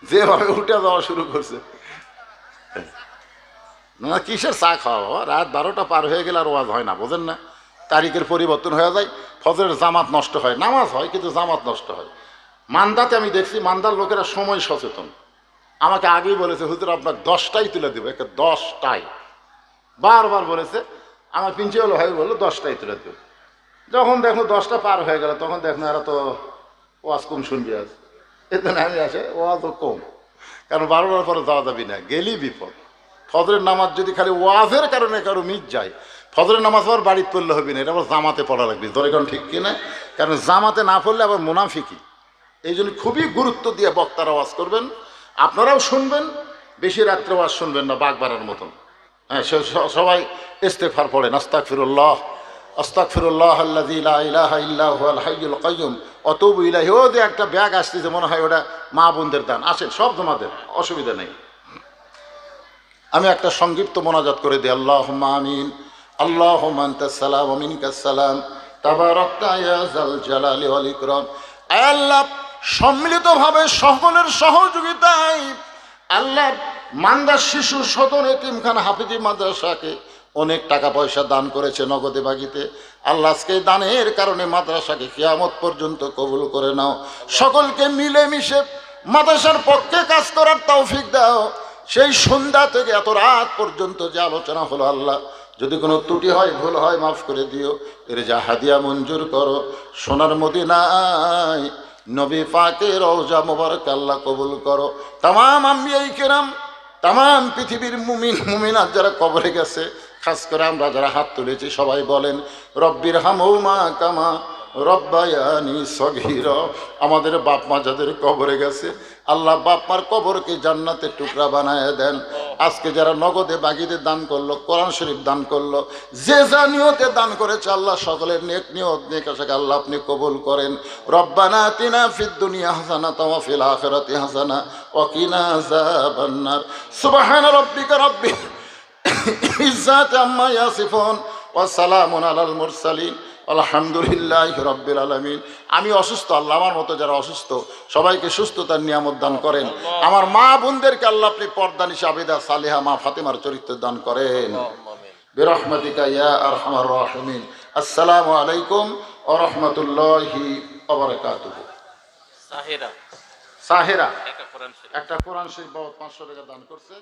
যেভাবে উঠে যাওয়া শুরু করছে। না কিসের চা খাওয়া বাবা? রাত 12টা পার হয়ে গেলে আর ওয়াজ হয় না, বোঝেন না? তারিখের পরিবর্তন হয়ে যায়, ফজরের জামাত নষ্ট হয়। নামাজ হয় কিন্তু জামাত নষ্ট হয়। মান্দাতে আমি দেখছি, মান্দার লোকেরা সময় সচেতন। আমাকে আগেই বলেছে, হুজুর আপনার 10টাই তুলে দেবো, একে 10টাই বারবার বলেছে। আমার প্রিন্সিপাল ভাই বললো 10টাই তুলে দেবো। যখন দেখো 10টা পার হয়ে গেল, তখন দেখো এরা তো ওয়াজ কম শুনবি। আজ এতে আমি আসে ওয়াজও কম, কারণ 12টার পরে যাওয়া যাবি না, গেলেই বিপদ। ফজরের নামাজ যদি খালি ওয়াজের কারণে কারো মিস যায়, ফজরের নামাজ আবার বাড়িতে পড়লে হবে না, এটা আবার জামাতে পড়া লাগবে। ধরে কারণ ঠিক কিনা? কারণ জামাতে না পড়লে আবার মুনাফিকি। এই জন্য খুবই গুরুত্ব দিয়ে বক্তারা ওয়াজ করবেন, আপনারাও শুনবেন। বেশি রাত্রে ওয়াজ শুনবেন না বাগবাড়ার মতন। হ্যাঁ, সবাই ইস্তেগফার পড়েন। আস্তাগফিরুল্লাহ আস্তাগফিরুল্লাহ আল্লাযী লা ইলাহা ইল্লা হুয়াল হাইয়ুল কাইয়্যুম ওয়া আতুবু ইলাইহি। ও যে একটা ব্যাগ আসতেছে, মনে হয় ওটা মা বোনদের দান। আসেন সব জমাদের, অসুবিধা নেই। আমি একটা সংক্ষিপ্ত মোনাজাত করে দিই। আল্লাহুম্মা আমিন। আল্লাহুম্মা আনতাস সালাম ওয়া মিনকাস সালাম তাবারাকতা ইয়া যাল জালালি ওয়াল ইকরাম। আয় আল্লাহ, সম্মিলিতভাবে সকলের সহযোগিতায় আল্লাহ মান্দার শিশু সদন এতিমখানা হাফিজি মাদ্রাসাকে অনেক টাকা পয়সা দান করেছে নগদে বাগিতে। আল্লাহ আজকে দানের কারণে মাদ্রাসাকে কিয়ামত পর্যন্ত কবুল করে নাও। সকলকে মিলেমিশে মাদ্রাসার পক্ষে কাজ করার তৌফিক দাও। সেই সন্ধ্যা থেকে এত রাত পর্যন্ত যে আলোচনা হলো, আল্লাহ যদি কোনো ত্রুটি হয়, ভুল হয়, মাফ করে দিও। এর যা হাদিয়া মঞ্জুর করো। সোনার মদিনায় নবী পাকের রওজা মোবারক আল্লাহ কবুল করো। তামাম আম্বিয়া কিরাম, তামাম পৃথিবীর মুমিন মুমিনাত যারা কবরে গেছে, খাস করে আমরা যারা হাত তুলেছি, সবাই বলেন রব্বির হামহুমা কামা রব্বায়ানি সগীরা। আমাদের বাপ মা যাদের কবরে গেছে আল্লাহ বাপ মার কবরকে জান্নাতের টুকরা বানায় দেন। আজকে যারা নগদে বাগিতে দান করলো, কোরআন শরীফ দান করলো, যে যা নিয়তে দান করেছে আল্লাহ সকলের নেক নিয়ত নেক আশাকে আল্লাহ আপনি কবুল করেন। রব্বানা আতিনা ফিদ দুনিয়া হাসানাতাও ওয়া ফিল আখিরাতি হাসানা ওয়া কিনা আযাবান্নার। সুবহানা রাব্বিকা রাব্বিল ইজ্জাতি আম্মা ইয়াসিফুন ওয়া সালামুন আলাল মুরসালিন আলহামদুলিল্লাহি রাব্বিল আলামিন। আমি অসুস্থ, আল্লাহ আমার মতো যারা অসুস্থ সবাইকে সুস্থতার নিয়ামত দান করেন। আমার মা বোনদেরকে আল্লাহ আপনি পর্দা নিশা আবিদা সালেহা মা ফাতেমার চরিত্র দান করেন বিরহমাতিকা ইয়া আরহামার রাহিমিন। আসসালামু আলাইকুম ওয়া রাহমাতুল্লাহি ওয়া বারাকাতুহু। সাহেরা সাহেরা একটা কোরআন শরীফ একটা কোরআন শরীফ বাবদ 500 টাকা দান করছে।